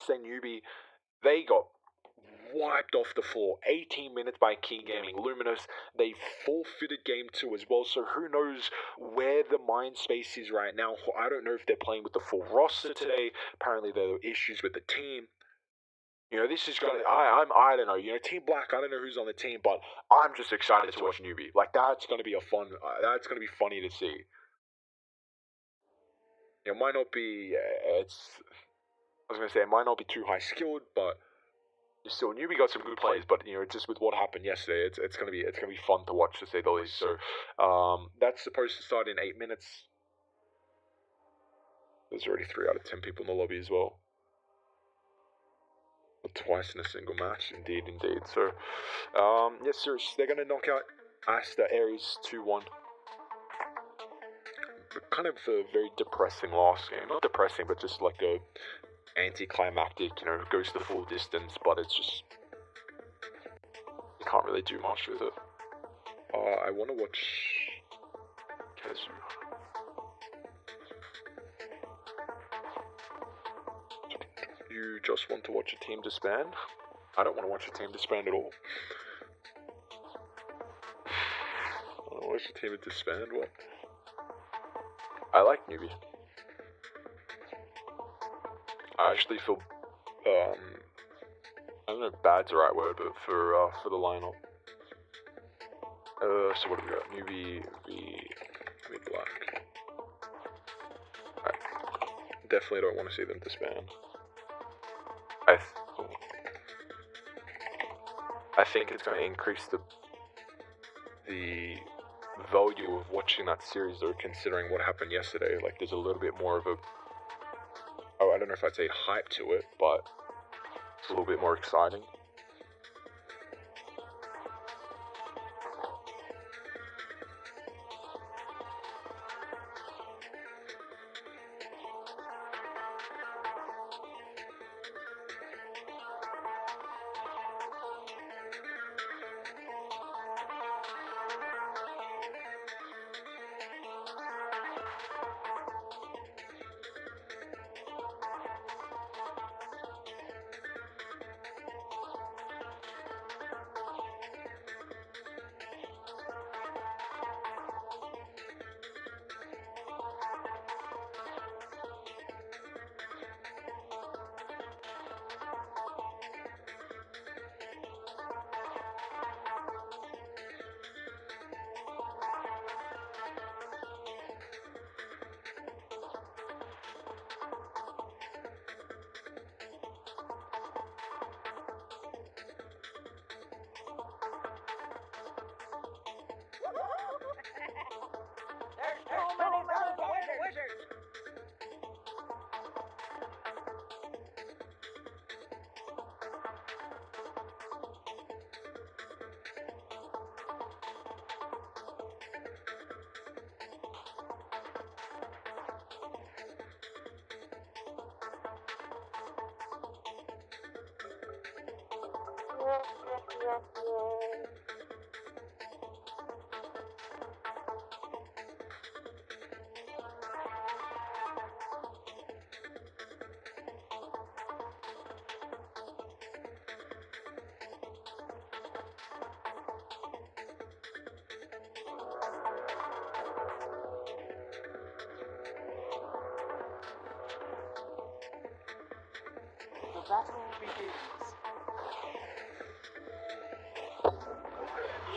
say Newbee, they got wiped off the floor. 18 minutes by King Gaming. Luminous, they forfeited game 2 as well, so who knows where the mind space is right now. I don't know if they're playing with the full roster today. Apparently there are issues with the team. You know, this is gonna. I don't know. You know, Team Black. I don't know who's on the team, but I'm just excited to watch Newbee. Like that's gonna be that's gonna be funny to see. It might not be. I was gonna say it might not be too high skilled, but still, Newbee got some good plays. But you know, just with what happened yesterday, it's gonna be fun to watch, to say the least. So, that's supposed to start in 8 minutes. There's already 3 out of 10 people in the lobby as well. Twice in a single match, indeed. So, yes, serious. They're gonna knock out Asta Aries 2-1. Kind of a very depressing last game. Not depressing, but just like a anticlimactic. You know, goes the full distance, but it's just you can't really do much with it. I want to watch Kezu. You just want to watch a team disband? I don't want to watch a team disband at all. I want to watch a team disband? What? I like Newbee. I actually feel, I don't know if bad's the right word, but for the lineup. So what do we got? Newbee v Black. I definitely don't want to see them disband. I think it's going to increase the value of watching that series, though, considering what happened yesterday. Like, there's a little bit more of a, I don't know if I'd say hype to it, but it's a little bit more exciting.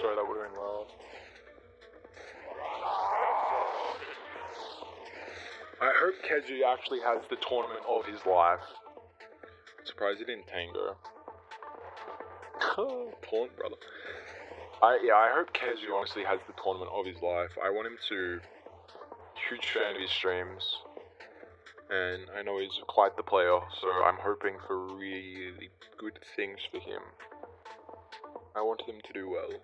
Sorry, that would have been loud. I hope Kezu actually has the tournament of his life. Surprised he didn't tango. Taunt, brother. I hope Kezu honestly has the tournament of his life. I want him to. Huge fan of his streams. And I know he's quite the player, so I'm hoping for really good things for him. I want him to do well.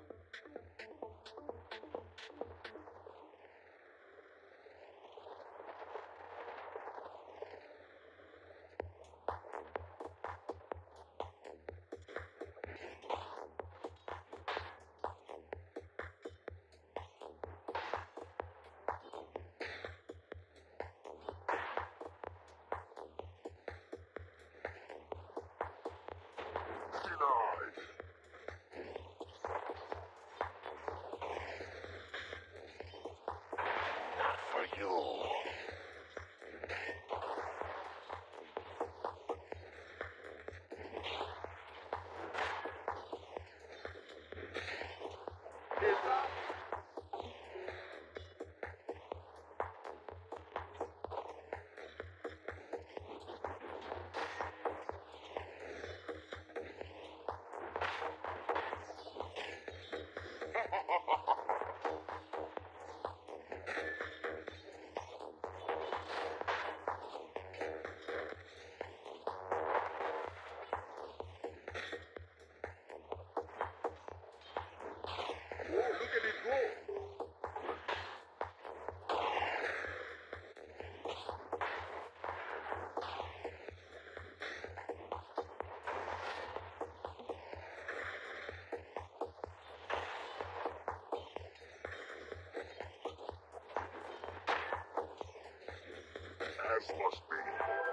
as must be.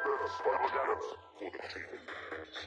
Let us fight together for the table lands.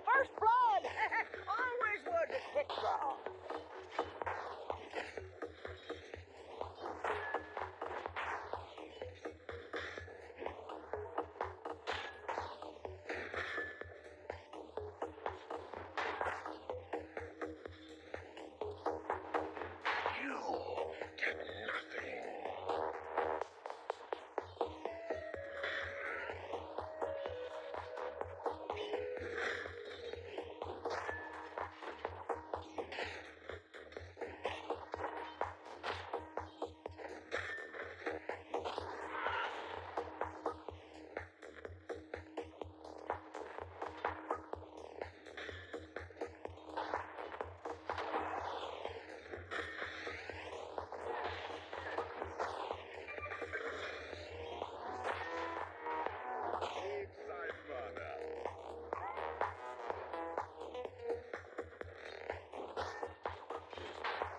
First blood! Always was a quick draw. You get nothing.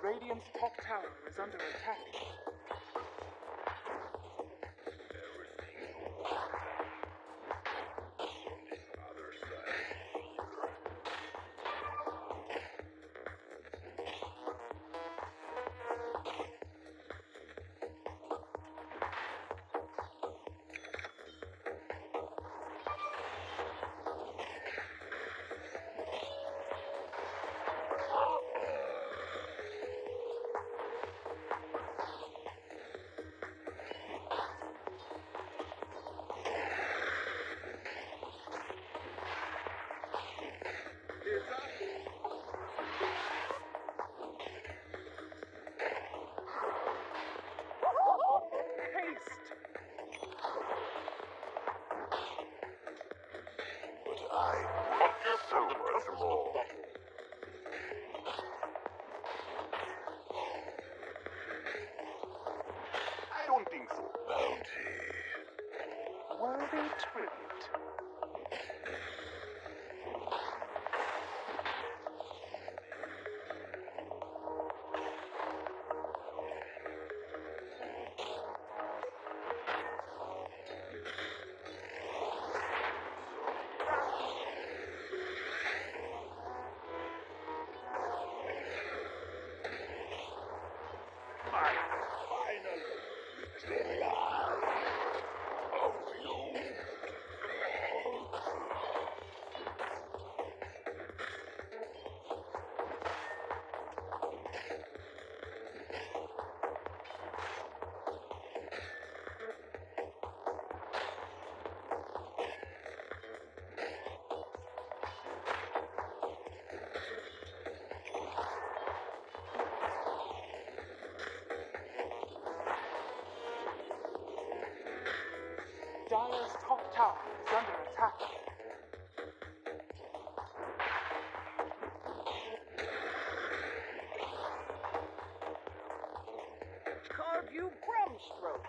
Radiant's top tower is under attack. Haste! But I want so much more. I don't think so. Bounty. Worthy tribute. My final victory of you. Dire's top tower is under attack. Carve you Brum's throat.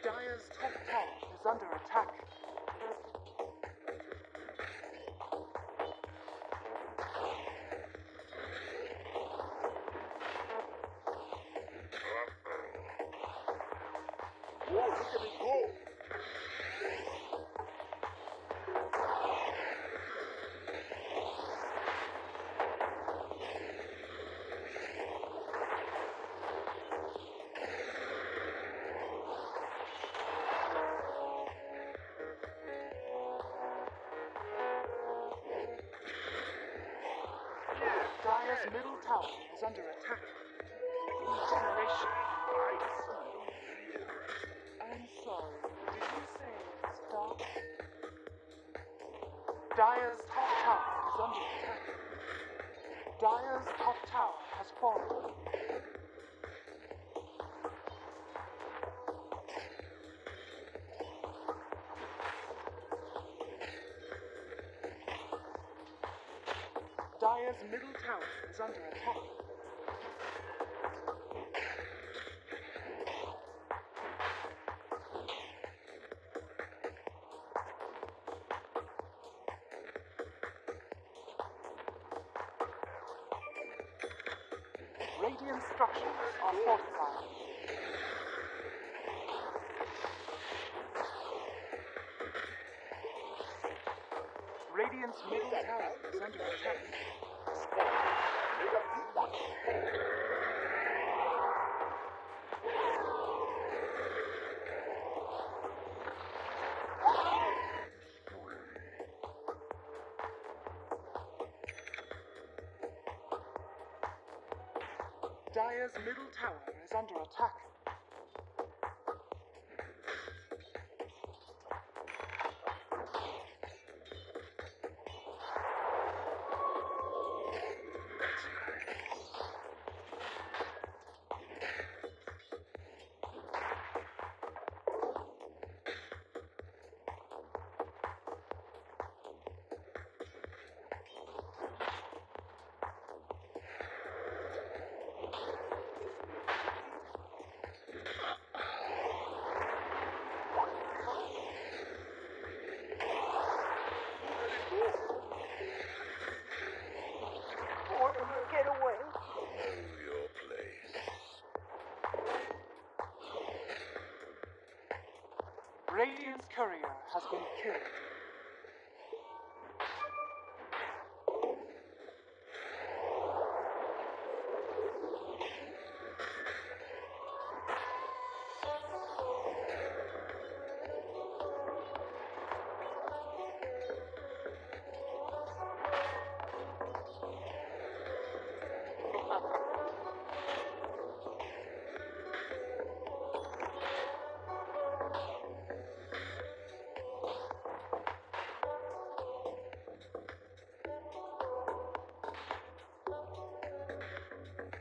Dire's top tower is under attack. Oh, look at me go! is under attack. Incineration. I'm sorry, did you say stop? Dyer's top tower is under attack. Dyer's top tower has fallen. Dyer's middle tower is under attack. Radiant structures are fortified. Radiant's middle tower is under attack. Dyer's middle tower is under attack. Get away. Know your place. Radiant's courier has been killed.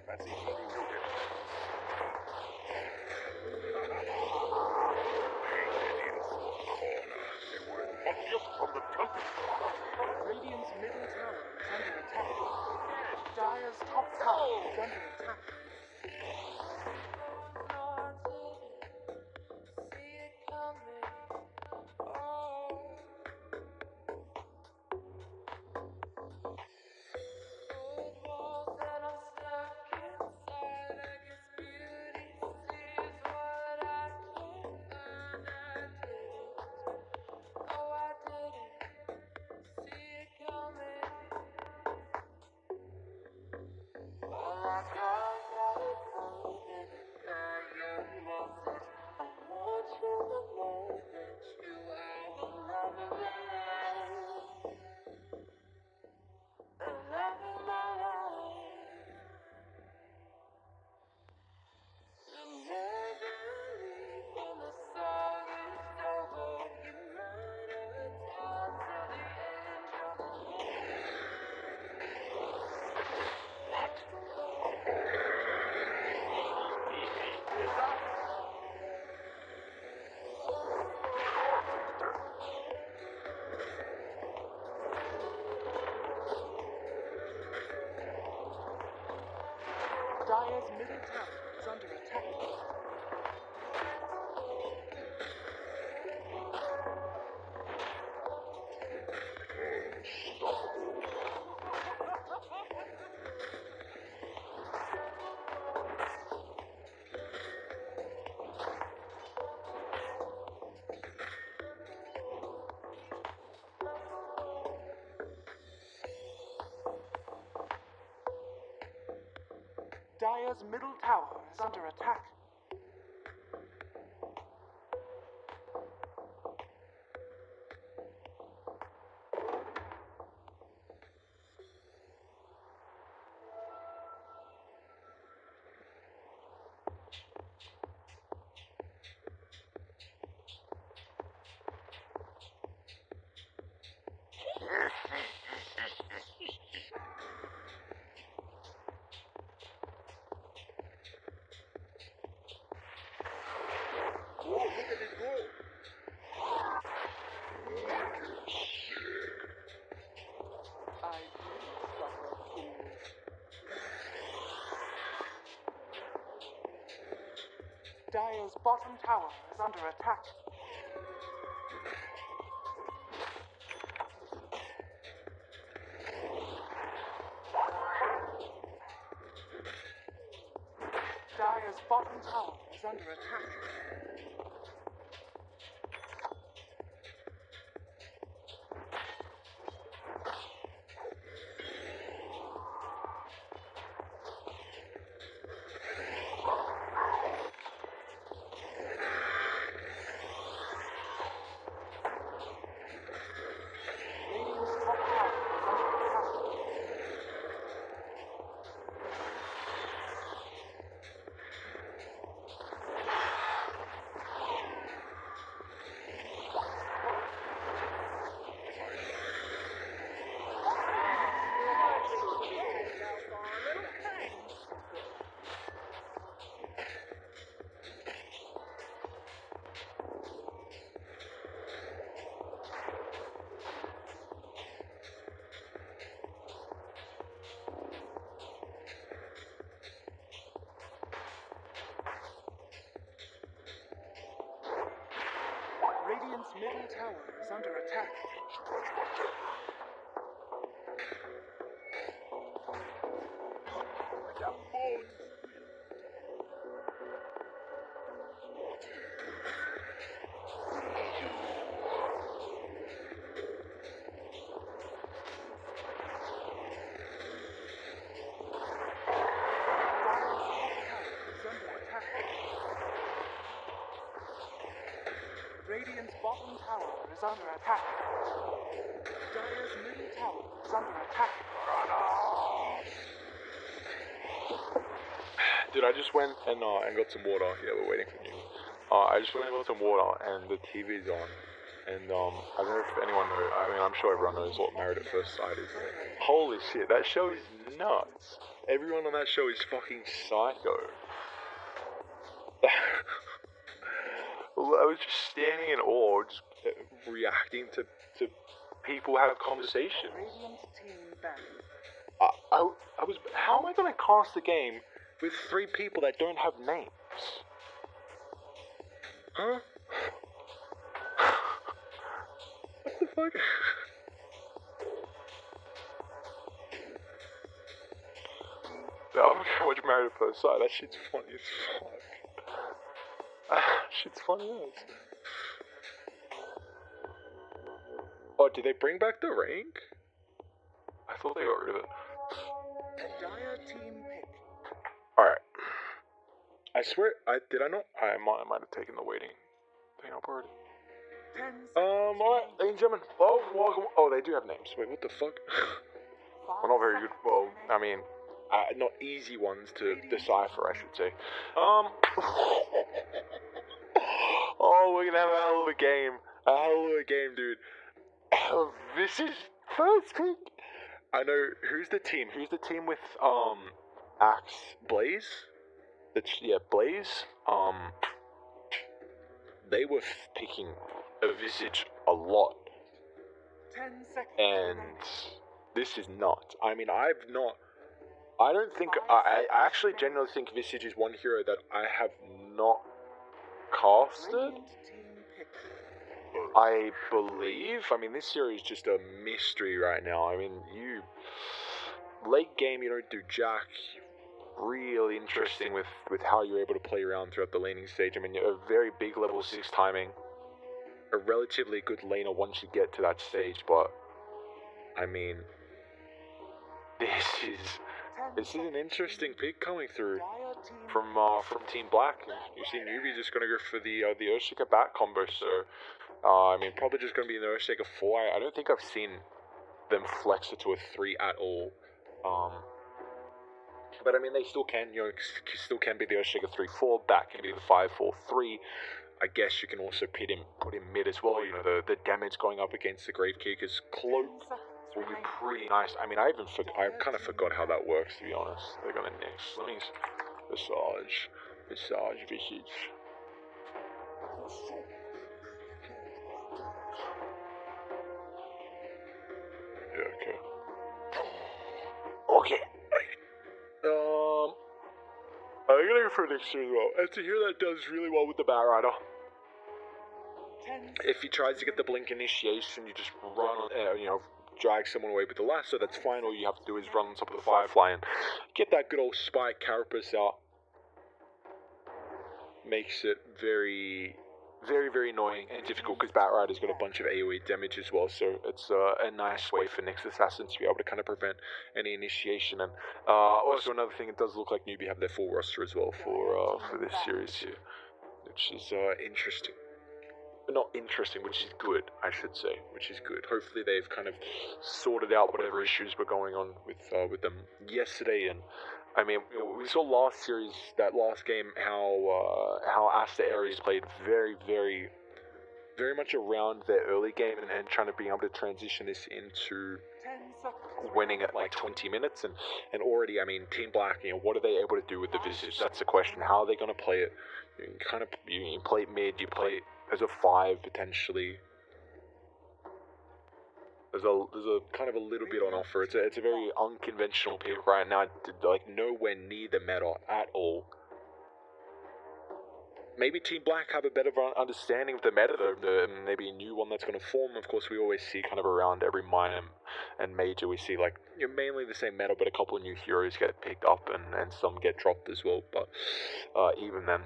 Fancy keeping your distance. Painted in for corner. They were obvious from the tempest. Radiant's middle tower is under attack. Dyer's top tower is under attack. Dyer's middle tower is under attack. Dyer's middle tower is under attack. Dire's bottom tower is under attack. Dire's bottom tower is under attack. Radiant's middle tower is under attack. Radiant's bottom tower is under attack. Dire's middle tower is under attack. Dude, I just went and got some water. Yeah, we're waiting for you. I just went and got some water, and the TV's on. And I don't know if anyone knows. I mean, I'm sure everyone knows what Married at First Sight is. Holy shit, that show is nuts. Everyone on that show is fucking psycho. I was just standing in awe, just reacting to people have conversation. Radiant team banned. I was. How am I going to cast the game with 3 people that don't have names? Huh? What the fuck? No, I'm gonna watch Married at First Sight. That shit's funny as fuck. Shit's funny as. Oh, did they bring back the rank? I thought they got rid of it. Dire team pick. Alright. I swear, I might have taken the waiting thing up already. 10 seconds. Alright, ladies and gentlemen. Welcome. Oh, they do have names. Wait, what the fuck? Well, not very good. Well, I mean, not easy ones to decipher, I should say. Oh, we're gonna have a hell of a game. A hell of a game, dude. This is first pick. I know, who's the team? Who's the team with, Axe? Blaze? Blaze. They were picking a Visage a lot. 10 seconds. And this is nuts. I mean, I actually genuinely think Visage is one hero that I have not casted. Radiant team pick. I believe. I mean, this hero is just a mystery right now. I mean, late game, you don't do jack. Really interesting with how you're able to play around throughout the laning stage. I mean, you're a very big level 6 timing. A relatively good laner once you get to that stage, but I mean, this is an interesting pick coming through from Team Black. You see, Newbee just gonna go for the Earthshaker bat combo. So, I mean, probably just gonna be an Earthshaker 4. I don't think I've seen them flex it to a 3 at all. But I mean, they still can. Still can be the Earthshaker 3/4. Bat can be the 5/4/3. I guess you can also put him mid as well. You know, the damage going up against the Gravekeeper's cloak will be pretty nice. I mean, I kind of forgot how that works, to be honest. They're gonna next. Let me massage Visage. Yeah, okay. they're gonna go for Elixir as well. And to hear that does really well with the Batrider. If he tries to get the blink initiation, you just run, drag someone away with the lasso, that's fine. All you have to do is run on top of the Firefly and get that good old Spike Carapace out. Makes it very, very, very annoying and difficult because Batrider's got a bunch of AoE damage as well, so it's a nice way for Nyx Assassins to be able to kind of prevent any initiation. And also another thing, it does look like Newbee have their full roster as well for this series here, which is interesting. Not interesting, which is good, I should say, which is good. Hopefully they've kind of sorted out whatever issues were going on with them yesterday. And I mean, we saw last series, that last game, how Asta Ares played very, very, very much around their early game and trying to be able to transition this into winning at like 20 minutes. And already, I mean, Team Black, what are they able to do with the Visage? That's the question. How are they going to play it? You play it mid, you play it as a 5 potentially. There's a kind of a little bit on offer. It's a very unconventional pick right now, like nowhere near the meta at all. Maybe Team Black have a better understanding of the meta, though, maybe a new one that's going to form. Of course, we always see kind of around every minor and major, we see like mainly the same meta, but a couple of new heroes get picked up and some get dropped as well. But even then.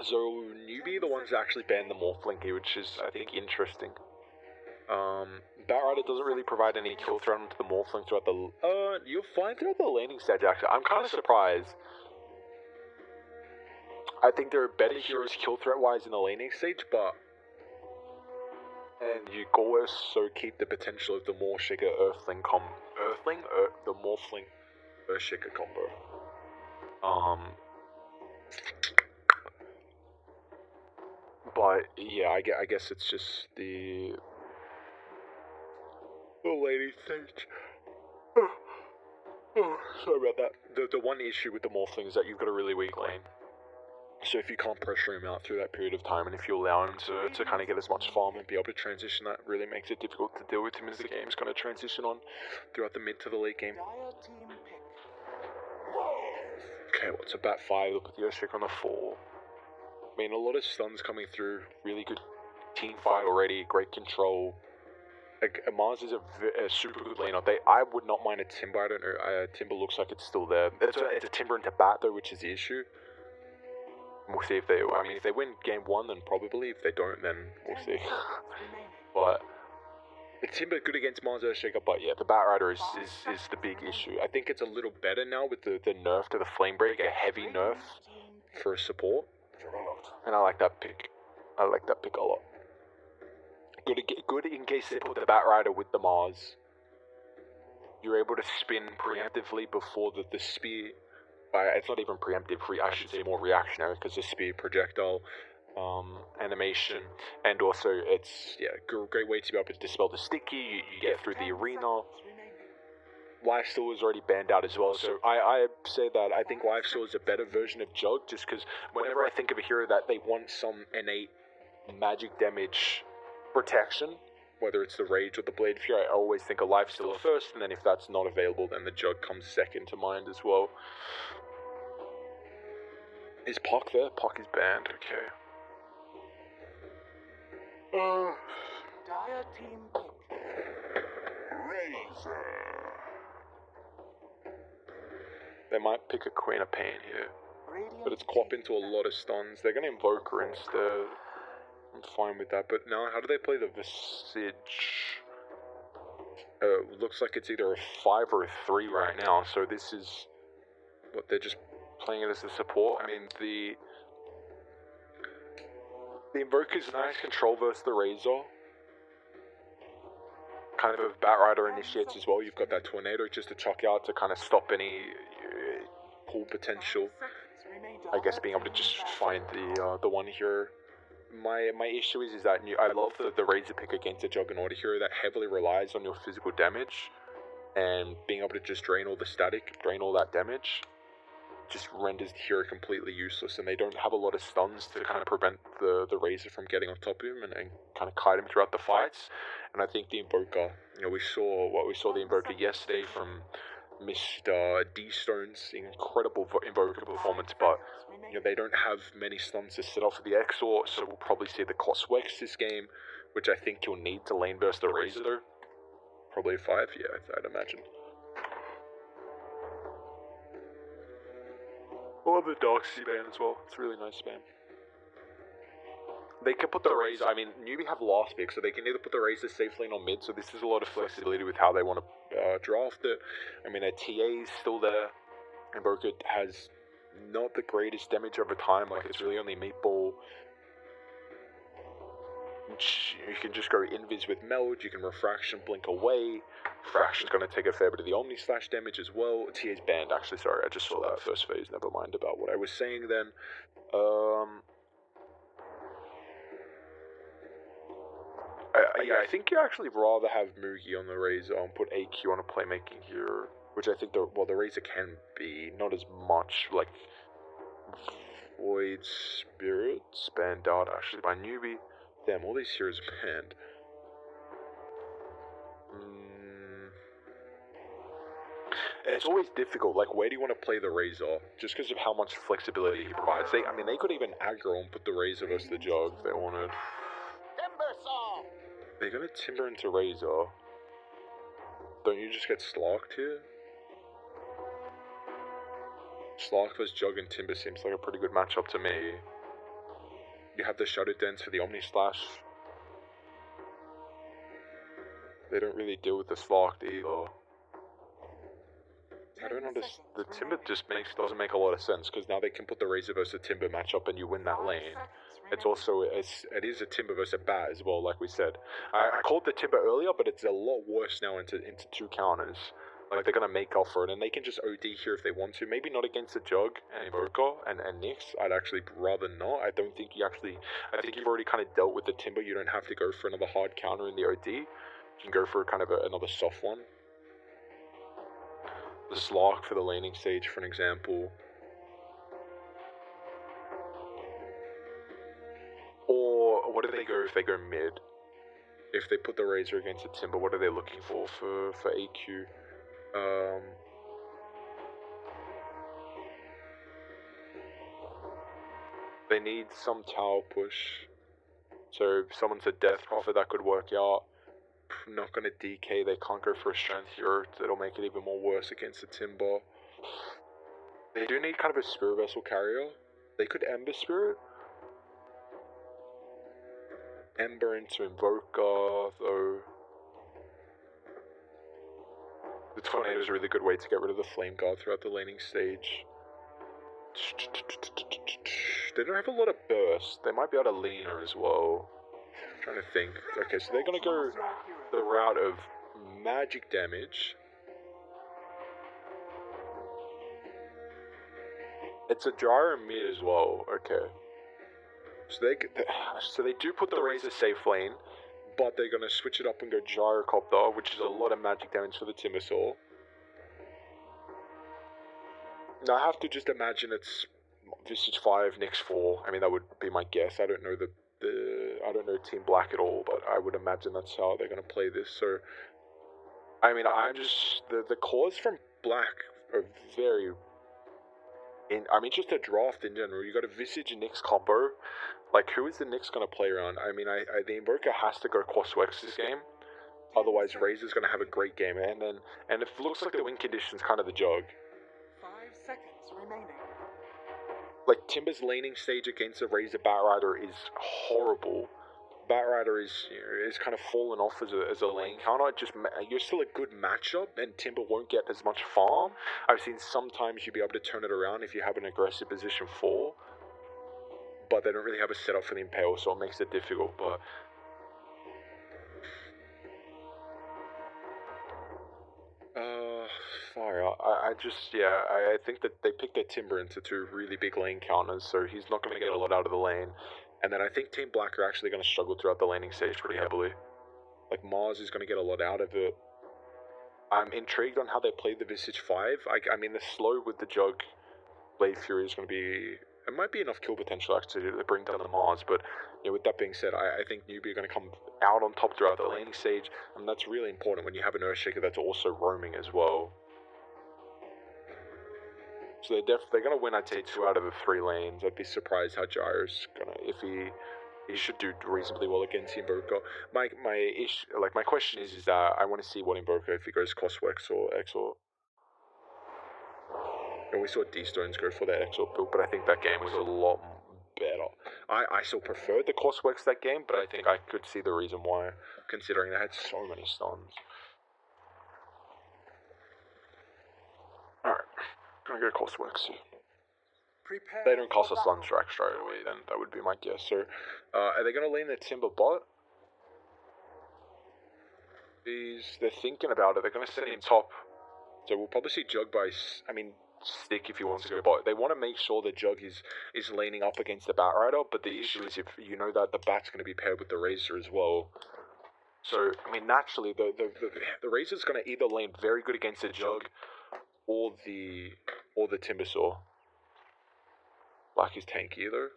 So Newbee, the ones that actually banned the Morphling here, which is, I think, interesting. Batrider doesn't really provide any kill threat onto the Morphling throughout the... you're fine throughout the laning stage, actually. I'm kind of surprised. I think there are better heroes kill threat-wise in the laning stage, but... And you also keep the potential of the Morphshaker Earthling the Morphling Earthshaker combo. But yeah, I guess it's just the lady stage. Sorry about that. The one issue with the Morphling is that you've got a really weak lane. So if you can't pressure him out through that period of time, and if you allow him to kind of get as much farm and be able to transition, that really makes it difficult to deal with him as the game's going to transition on throughout the mid to the late game. Okay, what's a bat 5? Look at the Earthshaker on the 4. I mean, a lot of stuns coming through, really good team fight already, great control. Like, Mars is a super good laner. I would not mind a Timber, I don't know, Timber looks like it's still there. It's a Timber into Bat though, which is the issue. We'll see if if they win game 1, then probably. If they don't, then we'll see. But, the Timber good against Mars Earthshaker, but yeah, the Batrider is the big issue. I think it's a little better now with the nerf to the Flamebreak, a heavy nerf for a support. And I like that pick. I like that pick a lot. Good in case they put the Batrider with the Mars. You're able to spin preemptively before the spear. It's not even preemptive, I should say more reactionary, because the spear projectile animation. And also, it's a great way to be able to dispel the sticky. You get through the arena. Lifesteal is already banned out as well, so I say that I think Lifesteal is a better version of Jug, just because whenever I think of a hero that they want some innate magic damage protection, whether it's the Rage or the Blade Fury, I always think of Lifesteal first, and then if that's not available, then the Jug comes second to mind as well. Is Puck there? Puck is banned, okay. Dire team pick. Razor. They might pick a Queen of Pain here, but it's Quap into a lot of stuns. They're going to invoke her instead. I'm fine with that, but now how do they play the Visage? Looks like it's either a 5 or a 3 right now, so this is... What, they're just playing it as a support? I mean, the Invoker's nice control versus the Razor. Kind of a Batrider initiates as well. You've got that Tornado just to chuck out to kind of stop any pull potential. I guess being able to just find the one hero. My issue is that I love the Razor pick against a Juggernaut hero that heavily relies on your physical damage, and being able to just drain all the static, drain all that damage, just renders the hero completely useless, and they don't have a lot of stuns to kind of prevent the Razor from getting on top of him and kind of kite him throughout the fights. And I think the Invoker, we saw the Invoker yesterday from Mr. D-Stone's incredible Invoker performance, but they don't have many stuns to set off for the Exort, so we'll probably see the Coswex this game, which I think you'll need to lane burst the Razor though. Probably 5, yeah, I'd imagine. I love the Dark Sea ban as well, it's a really nice ban. They can put the Razor, I mean, Newbee have last pick, so they can either put the Razor safe lane on mid, so this is a lot of flexibility with how they want to draft it. I mean, their TA is still there, and Invoker has not the greatest damage over time, like it's really only Meatball. You can just go Invis with Meld, you can Refraction, Blink away. Refraction's going to take a fair bit of the Omni Slash damage as well. TA's banned, actually, sorry, I just saw that first phase, never mind about what I was saying then. I think you actually rather have Mugi on the Razor and put AQ on a playmaking hero, which I think the Razor can be, not as much, like Void Spirits, banned out actually by Newbee. Damn, all these heroes are banned. It's always difficult, like where do you want to play the Razor? Just because of how much flexibility he provides. They could even aggro and put the Razor versus the Jug if they wanted. Timbersaw! They're gonna Timber into Razor. Don't you just get Slarked here? Slark vs Jug and Timber seems like a pretty good matchup to me. You have the Shadow Dance for the Omni Slash. They don't really deal with the Slarked either. I don't understand. The Timber just doesn't make a lot of sense, because now they can put the Razor versus the Timber matchup and you win that lane. It's also, it is a Timber versus a Bat as well, like we said. I called the Timber earlier, but it's a lot worse now into 2 counters. Like, they're going to make up for it, and they can just OD here if they want to. Maybe not against the Jug and Invoker and Nyx. I'd actually rather not. I don't think I think you've already kind of dealt with the Timber. You don't have to go for another hard counter in the OD. You can go for kind of another soft one. The Slark for the laning stage, for an example. Or what do they go if they go mid? If they put the Razor against the Timber, what are they looking for AQ? They need some tower push. So if someone's a Death Prophet, that could work out. Not going to DK, they can't go for a Strength Hero. That'll make it even more worse against the Timber. They do need kind of a Spirit Vessel carrier. They could Ember Spirit. Ember into Invoker, though. The Tornado is a really good way to get rid of the Flame Guard throughout the laning stage. They don't have a lot of burst. They might be able to leaner as well. I'm trying to think. Okay, so they're going to go the route of magic damage. It's a Gyro mid as well. Okay. So they do put the Razor safe lane, but they're going to switch it up and go Gyrocopter, which is a lot of magic damage for the Timbersaw. Now I have to just imagine it's Visage 5, Nyx 4. I mean, that would be my guess. I don't know I don't know Team Black at all, but I would imagine that's how they're going to play this. So, I mean, I'm just the cores from Black are very. I mean, just a draft in general. You got a Visage and Nyx combo. Like, who is the Nyx going to play around? I mean, the Invoker has to go Coswex this game. Otherwise, Razor's going to have a great game. And it looks like the win condition's kind of the Jug. 5 seconds remaining. Like, Timber's laning stage against the Razor Batrider is horrible. Batrider is kind of fallen off as a lane counter. You're still a good matchup, and Timber won't get as much farm. I've seen sometimes you'll be able to turn it around if you have an aggressive position 4. But they don't really have a setup for the Impale, so it makes it difficult. But sorry, I think that they picked their Timber into 2 really big lane counters, so he's not going to get a lot out of the lane. And then I think Team Black are actually going to struggle throughout the laning stage pretty heavily. Like, Mars is going to get a lot out of it. I'm intrigued on how they play the Visage 5. I mean, the slow with the Jug Blade Fury is going to be... It might be enough kill potential actually to bring down the Mars, but with that being said, I think Newbee are going to come out on top throughout the laning stage, and that's really important when you have an Earthshaker that's also roaming as well. So they're gonna win, I'd say, 2 out of the 3 lanes. I'd be surprised how Gyro's gonna, if he should do reasonably well against Invoker. My question is that I want to see what Invoker, if he goes Coswex or Exort. And we saw D-Stones go for that Exort build, but I think that game was a lot better. I still preferred the Coswex that game, but I think I could see the reason why, considering they had so many stuns. Alright, gonna go Coswex. They don't cost a stun strike straight away, then that would be my guess. So, are they gonna lean the Timber bot? They're thinking about it. They're gonna set him top. So we'll probably see Jug by, Stick if he wants to go bot. They want to make sure that Jug is leaning up against the Bat Rider, but the issue is if you know that the Bat's going to be paired with the Razor as well. So, naturally, the Razor's going to either lane very good against the Jug or the Timbersaw. Like his tanky, though.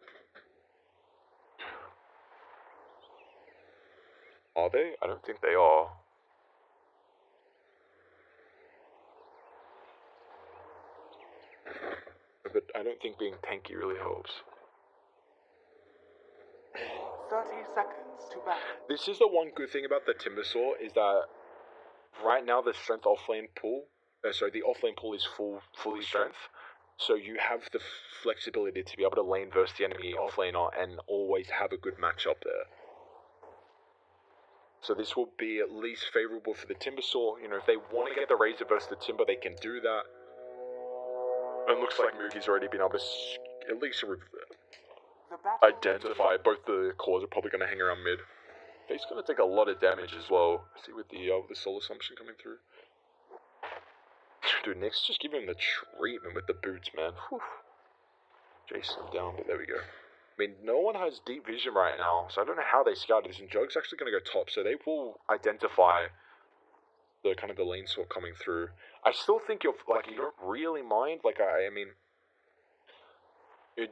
Are they? I don't think they are. But I don't think being tanky really helps. 30 seconds to battle. This is the one good thing about the Timbersaw, is that right now the strength offlane pool, the offlane pool is fully strength, so you have the flexibility to be able to lane versus the enemy offlaner and always have a good matchup there. So this will be at least favorable for the Timbersaw. If they want to get the Razor versus the Timber, they can do that. It looks like Moogie's already been able to at least identify both the cores are probably going to hang around mid. He's going to take a lot of damage as well. See with the Soul Assumption coming through. Dude, Nick's just giving him the treatment with the boots, man. Whew. Chasing him down, but there we go. No one has deep vision right now, so I don't know how they scouted this. And Jug's actually going to go top, so they will identify the kind of the lane sort coming through. I still think you don't really mind.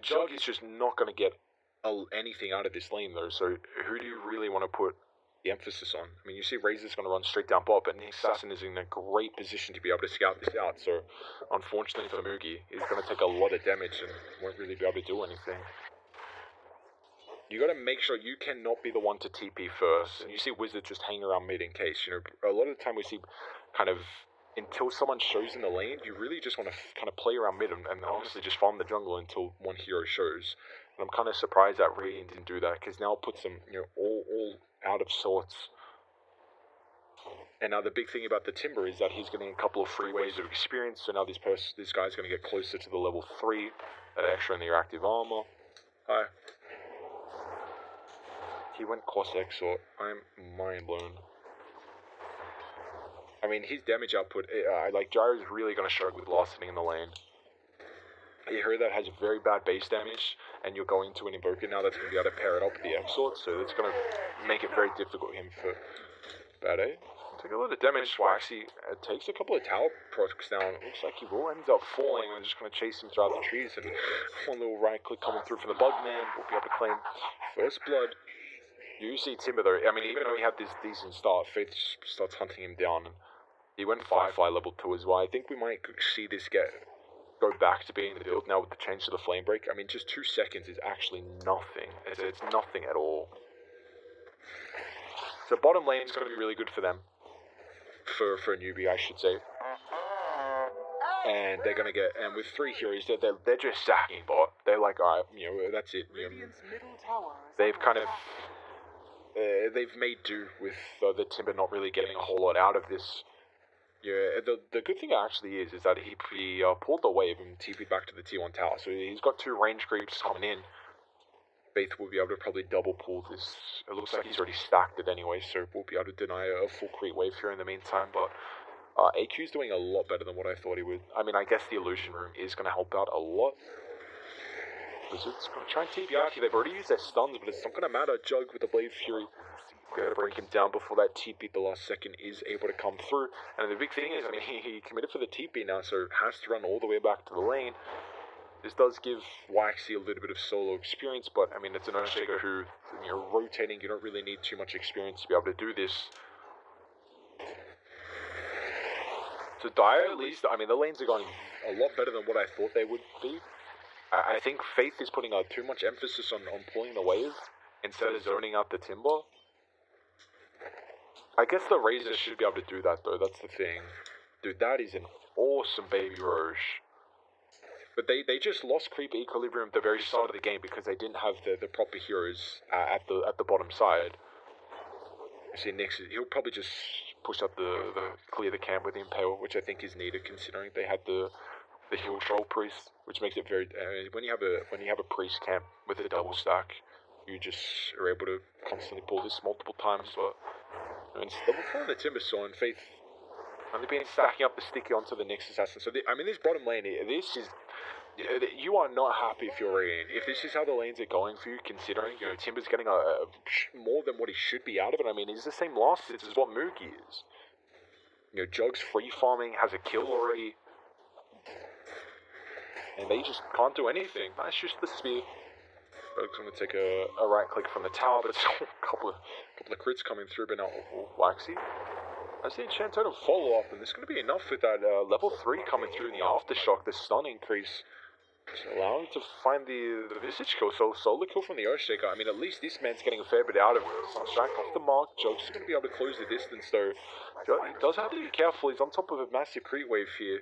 Jug is just not going to get anything out of this lane though. So who do you really want to put the emphasis on? You see Razor's going to run straight down bot, but Nick Assassin is in a great position to be able to scout this out. So unfortunately for Moogie, he's going to take a lot of damage and won't really be able to do anything. You got to make sure you cannot be the one to TP first. And you see Wizard just hang around mid in case. A lot of the time we see kind of, until someone shows in the lane, you really just want to kind of play around mid and honestly just farm the jungle until one hero shows. And I'm kind of surprised that Radiant didn't do that, because now it puts them, all out of sorts. And now the big thing about the Timber is that he's getting a couple of free waves of experience. So now this guy's going to get closer to the level 3, that extra in the active armor. Hi. He went Cross Exort. I'm mind blown. His damage output, Gyro's really going to struggle with last hitting in the lane. You heard that has very bad base damage, and you're going to an Invoker now that's going to be able to pair it up with the Exort, so it's going to make it very difficult for him for bad A. Take a lot of damage. Well, actually, it takes a couple of tower procs down. It looks like he will end up falling. I'm just going to chase him throughout the trees, and one little right click coming through from the Bugman. We'll be able to claim first blood. You see Timber though, even though he had this decent start, Faith starts hunting him down, and he went Firefly level 2 as well. I think we might see this go back to being the build now with the change to the Flame Break. Just 2 seconds is actually nothing. It's nothing at all. So bottom lane is going to be really good for them. For a newbie, I should say. And they're going to get, and with 3 heroes, they're just sacking bot. They're like, alright, that's it. They've kind of... they've made do with the Timber not really getting a whole lot out of this. Yeah, the good thing actually is that he pulled the wave and TP'd back to the T1 tower. So he's got 2 range creeps coming in. Faith will be able to probably double pull this. It looks like he's already stacked it anyway, so we'll be able to deny a full creep wave here in the meantime. But AQ's doing a lot better than what I thought he would. I guess the Illusion Room is going to help out a lot. Wizards going to try and TP out here. They've already used their stuns, but it's not going to matter. Jug with the Blade Fury. Got to break him down before that TP at the last second is able to come through. And the big thing is, he committed for the TP now, so has to run all the way back to the lane. This does give Waxy a little bit of solo experience, but it's an Earthshaker who, rotating, you don't really need too much experience to be able to do this. So Dire, at least, I mean, the lanes are going a lot better than what I thought they would be. I think Faith is putting too much emphasis on pulling the wave instead of zoning out the timber. I guess the Razor should be able to do that, though. That's the thing. Dude, that is an awesome Baby Roche. But they just lost creep equilibrium at the very start of the game because they didn't have the proper heroes at the bottom side. You see, next he'll probably just push up the clear the camp with the Impale, which I think is needed considering they had the heal troll priest, which makes it very when you have a priest camp with a double stack, you just are able to constantly pull this multiple times. But I mean, it's level 4 on the Timbersaw and Faith only been stacking up the sticky onto the Nyx Assassin. So I mean, this bottom lane, this is. You are not happy if you're in. If this is how the lanes are going for you, considering Timber's getting more than what he should be out of it. I mean, he's the same last hits as what Moogie is. Jug's free farming, has a kill already, and they just can't do anything. That's just the spear. Jug's gonna take a right click from the tower, but it's a couple of crits coming through. But now Waxy. I see Enchant Totem follow up, and this is going to be enough with that level 3 coming through in the aftershock, the stun increase. Allowing to find the Visage kill, so solo kill from the Earthshaker. I mean, at least this man's getting a fair bit out of it. Sunstrike off the mark. Jug's going to be able to close the distance, though. He does have to be careful. He's on top of a massive creep wave here.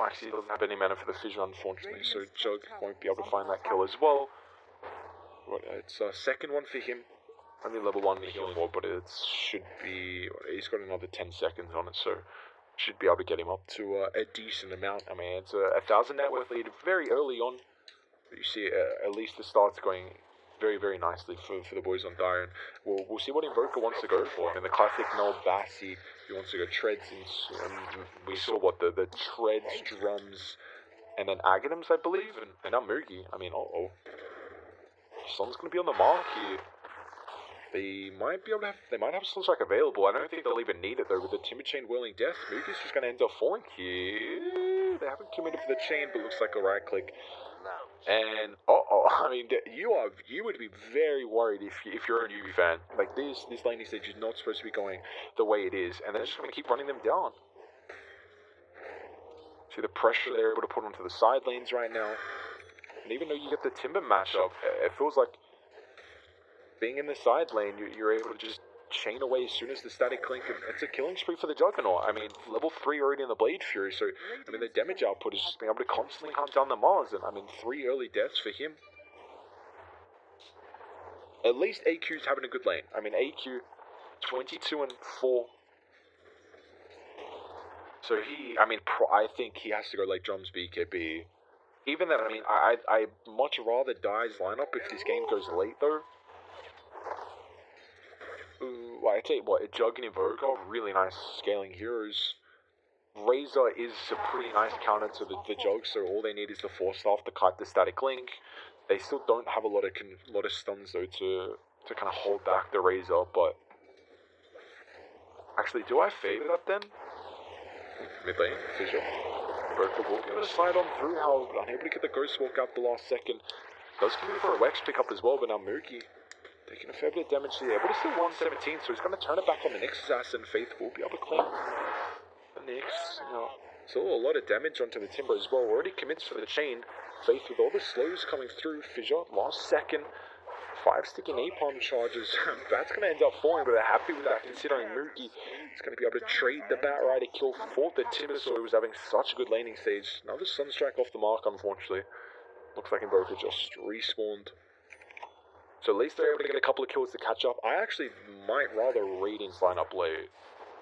Actually, doesn't have any mana for the fissure, unfortunately, so Jug won't be able to find that kill as well. It's a second one for him. Only level 1 in the healing ward, but it should be. He's got another 10 seconds on it, so should be able to get him up to a decent amount. I mean, it's a 1,000 net worth lead very early on. But you see, at least the start's going very, very nicely for the boys on Dire. And we'll see what Invoker wants to go for. I mean, the classic Noel Bassy, he wants to go treads, and we saw what the treads, drums, and then Aghanims, I believe, and now Moogie. I mean, Sun's going to be on the mark here. They might have Sunstrike available. I don't think they'll even need it though. With the Timber Chain Whirling Death, Moogie's just going to end up falling here. They haven't committed for the chain, but looks like a right click. And I mean, you would be very worried if you're a Newbee fan. Like this laning stage is not supposed to be going the way it is, and they're just going to keep running them down. See the pressure they're able to put onto the side lanes right now, and even though you get the Timber matchup, it feels like being in the side lane, you're able to just chain away as soon as the static clink. It's a killing spree for the Juggernaut. I mean, level 3 already in the Blade Fury, so I mean the damage output is just being able to constantly hunt down the Mars, and I mean 3 early deaths for him. At least AQ's having a good lane. I mean AQ 22 and 4. So I think he has to go like Drums BKB. Even then, I mean, I much rather Die's lineup if this game goes late though. I tell you what, a Jug and Invoker, really nice scaling heroes. Razor is a pretty nice counter to the Jug, so all they need is the Force Staff to kite the static link. They still don't have a lot of stuns though to kind of hold back the Razor, but actually, do I favor that then? Mid lane, Fissure. Invoker will be able to slide on through, however, unable to get the Ghost Walk out the last second. Does come in for a Wex pickup as well, but now Moogie taking a fair bit of damage here, but it's still 117, so he's going to turn it back on the Nyx Assassin. Faith will be able to claim the Nyx. Still a lot of damage onto the Timber as well. Already commits for the chain. Faith with all the slows coming through. Fissure, last second. 5 sticky napalm charges. That's going to end up falling, but they're happy with that considering Moogie is going to be able to trade the Bat Rider kill for the Timber, so he was having such a good laning stage. Another Sunstrike off the mark, unfortunately. Looks like Invoker just respawned. So at least they're able to get a couple of kills to catch up. I actually might rather Radiance line up late.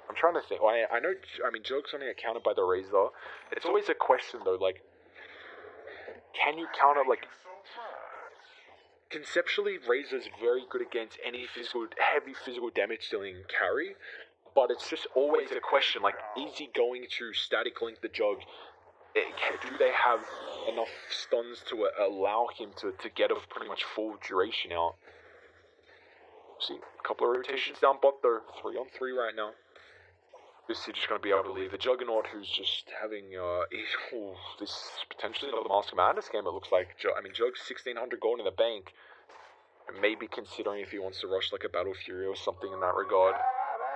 I'm trying to think. I know, I mean, Jug's only accounted by the Razor. It's always a question though, like, can you counter, like, conceptually, Razor's very good against any heavy physical damage dealing carry, but it's just always a question, like, is he going to static link the Jug? Do they have enough stuns to allow him to get a pretty much full duration out? See, a couple of rotations down bot though, 3 on 3 right now. This is just going to be able to leave the Juggernaut, who's just having this potentially another Mask of Madness game. It looks like. I mean, Jug's 1,600 gold in the bank. Maybe considering if he wants to rush like a Battle Fury or something in that regard.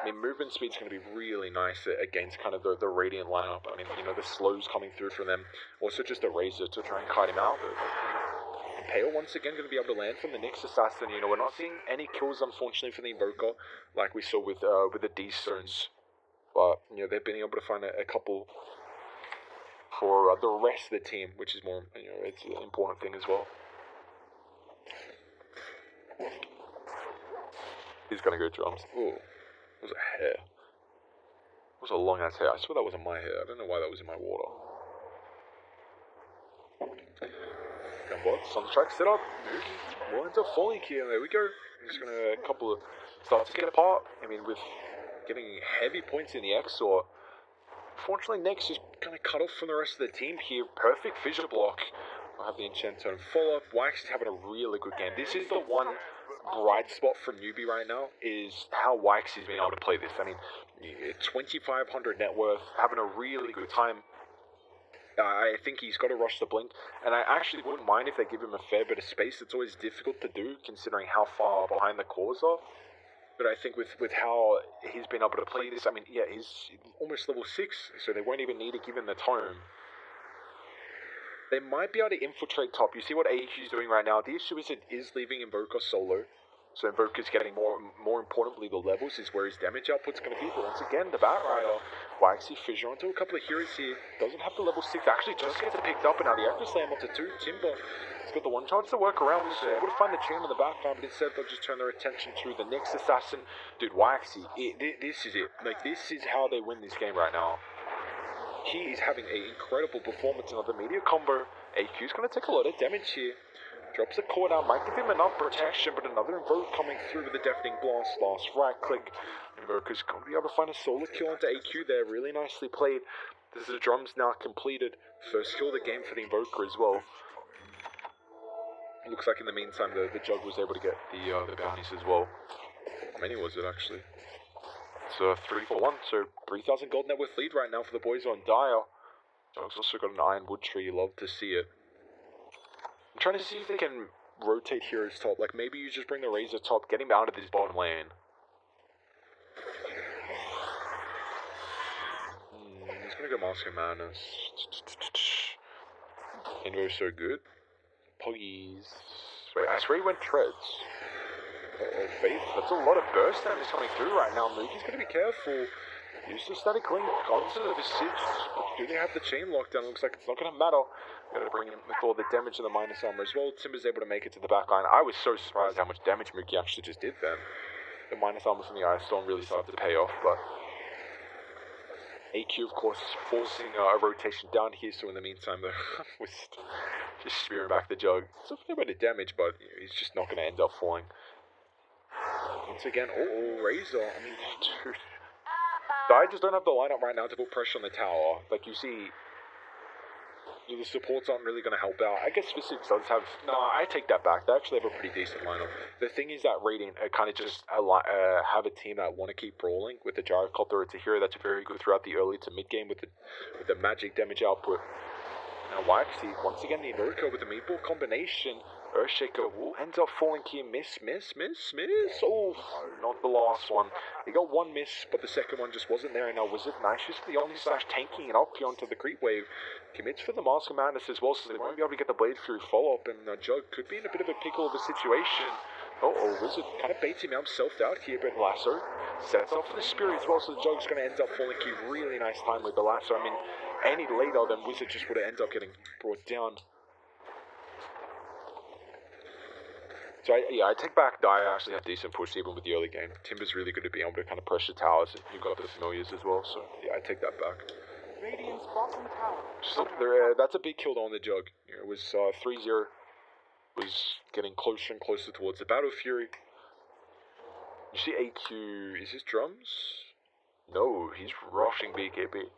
I mean, movement speed's going to be really nice against kind of the Radiant lineup. I mean, the slows coming through from them. Also just a Razor to try and kite him out. But, Pale once again going to be able to land from the next assassin. We're not seeing any kills, unfortunately, for the Invoker, like we saw with the D-Stones. But, they've been able to find a couple for the rest of the team, which is more, it's an important thing as well. He's going to go drums. Ooh. It was a hair. It was a long ass hair. I swear that wasn't my hair. I don't know why that was in my water. Gunbots on the track, set up. Well, into falling here. There we go. Just gonna start to get apart. I mean, with getting heavy points in the XOR. Unfortunately, Nex is kind of cut off from the rest of the team here. Perfect fissure block. I'll have the enchant tone follow up. Wax is having a really good game. This is the one bright spot for Newbee right now, is how Wax is being able to play this. I mean, 2,500 net worth, having a really good time. I think he's got to rush the blink, and I actually wouldn't mind if they give him a fair bit of space. It's always difficult to do, considering how far behind the cores are. But I think with how he's been able to play this, I mean, yeah, he's almost level 6, so they won't even need to give him the tome. They might be able to infiltrate top. You see what AEQ's doing right now. The issue is it is leaving Invoker solo. So Invoker's getting more importantly, the levels is where his damage output's going to be. But once again, the Bat Rider, Waxy Fissure onto a couple of heroes here. Doesn't have the level 6. Actually just gets it picked up. And now the Echo Slam onto 2. Timber has got the one charge to work around. Was able to find the chain on the background. But instead they'll just turn their attention to the next assassin. Dude, Waxy, this is it. Like, this is how they win this game right now. He is having an incredible performance in the media combo. AQ's going to take a lot of damage here. Drops the core down, might give him enough protection, but another Invoke coming through with a deafening blast. Last right click. Invoker's going to be able to find a solo kill onto AQ there. Really nicely played. This is the drums now completed. First kill of the game for the Invoker as well. Looks like in the meantime the Jug was able to get the bounties as well. How many was it actually? It's 3 for 1, so 3,000 gold net worth lead right now for the boys on Dire. Jug's also got an Ironwood tree, love to see it. I'm trying to see if they can rotate heroes top, like maybe you just bring the Razor top, get him out of this bottom lane. He's gonna go Mask of Madness. Invo's so good. Puggies. Wait, I swear he went Treads. Faith, that's a lot of burst damage coming through right now. Mookie's gonna be careful. Use the static link onto the Visage. Do they have the chain lockdown? Looks like it's not gonna matter. Gotta bring him with all the damage and the minus armor as well. Timber's able to make it to the back line. I was so surprised how much damage Mookie actually just did then. The minus armor from the Ice Storm really started to pay off, but AQ, of course, forcing a rotation down here, so in the meantime, was just spearing back the Jug. It's a fair bit of damage, but he's just not going to end up falling. Once again, Razor. I mean, dude. I just don't have the lineup right now to put pressure on the tower. Like, you see, the supports aren't really going to help out. I guess Visage does have... No, I take that back. They actually have a pretty decent lineup. The thing is that Radiant kind of just have a team that want to keep brawling. With the Gyrocopter, it's a hero that's very good throughout the early to mid game with the magic damage output. Now, Waxy, once again, the Invoker with the Meatball combination. Earthshaker will end up falling here. Miss. Oh, not the last one. He got one miss, but the second one just wasn't there. And now Wizard nice just for the Omni Slash tanking it up here onto the creep wave. Commits for the Mask of Madness as well, so they won't be able to get the Blade Fury follow-up. And Jug could be in a bit of a pickle of a situation. Wizard kind of baits him out, self-out here, but Lasso sets up for the Spirit as well, so the Jug's going to end up falling here. Really nice time with the Lasso. I mean, any later, then Wizard just would have ended up getting brought down. So, I take back Dire actually had decent push even with the early game. Timber's really good at being able to kind of pressure towers, and you've got the familiars as well, so yeah, I take that back. Radiant's bottom tower. That's a big kill on the Jug. It was 3-0. Was getting closer and closer towards the Battle Fury. You see AQ, is his drums? No, he's rushing BKB.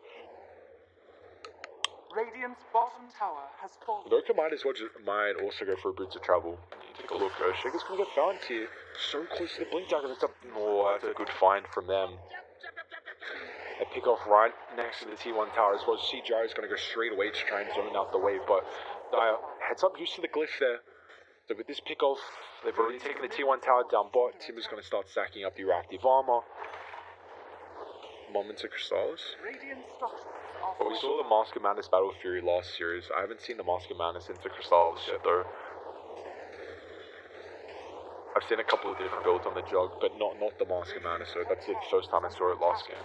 Radiant's bottom tower has fallen. Goku might also go for a Boots of Travel. You take a look, Shaker's gonna get found here. So close to the Blink Dagger, that's a good find from them. They pick off right next to the T1 tower as well. CGI is gonna go straight away to try and zone out the wave, but Dire heads up used to the glyph there. So with this pick off, they've already taken the T1 tower down bot. Timber's gonna start stacking up the reactive armor. Moments of Crystallis. Radiant structures are But we saw the Mask of Madness Battle Fury last series. I haven't seen the Mask of Madness into Crystallis yet though. I've seen a couple of different builds on the Jug, but not the Mask of Madness, so that's the first time I saw it last game.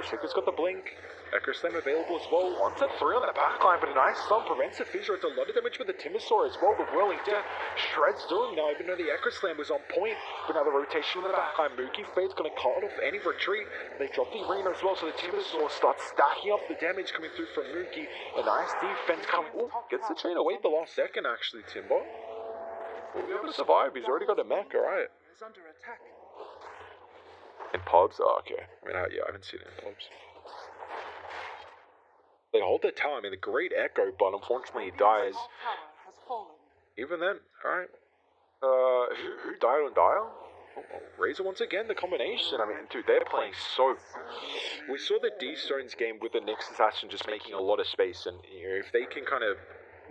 Chica's got the Blink. Echo Slam available as well. 1 to 3 on the backline, but a nice stun prevents a fissure. It's a lot of damage with the Timbersaur as well. The Whirling Death shreds through him now, even though the Echo Slam was on point. But now the rotation on the backline. Mookie Fade's going to cut off any retreat. They drop the arena as well, so the Timbersaur starts stacking up the damage coming through from Mookie. A nice defense coming. Ooh, gets the chain away at the last second, actually, Timber. Will be able to survive. He's already got a mech, alright. is under attack. In pubs? Oh, okay. I mean, I haven't seen it in pubs. They hold the tower. I mean, the great echo, but unfortunately he dies. Tower has fallen. Even then, alright. Who died on Dial? Oh, Razor once again, the combination. I mean, dude, they're playing so... We saw the D-Stones game with the Nyx Assassin just making a lot of space, and you know, if they can kind of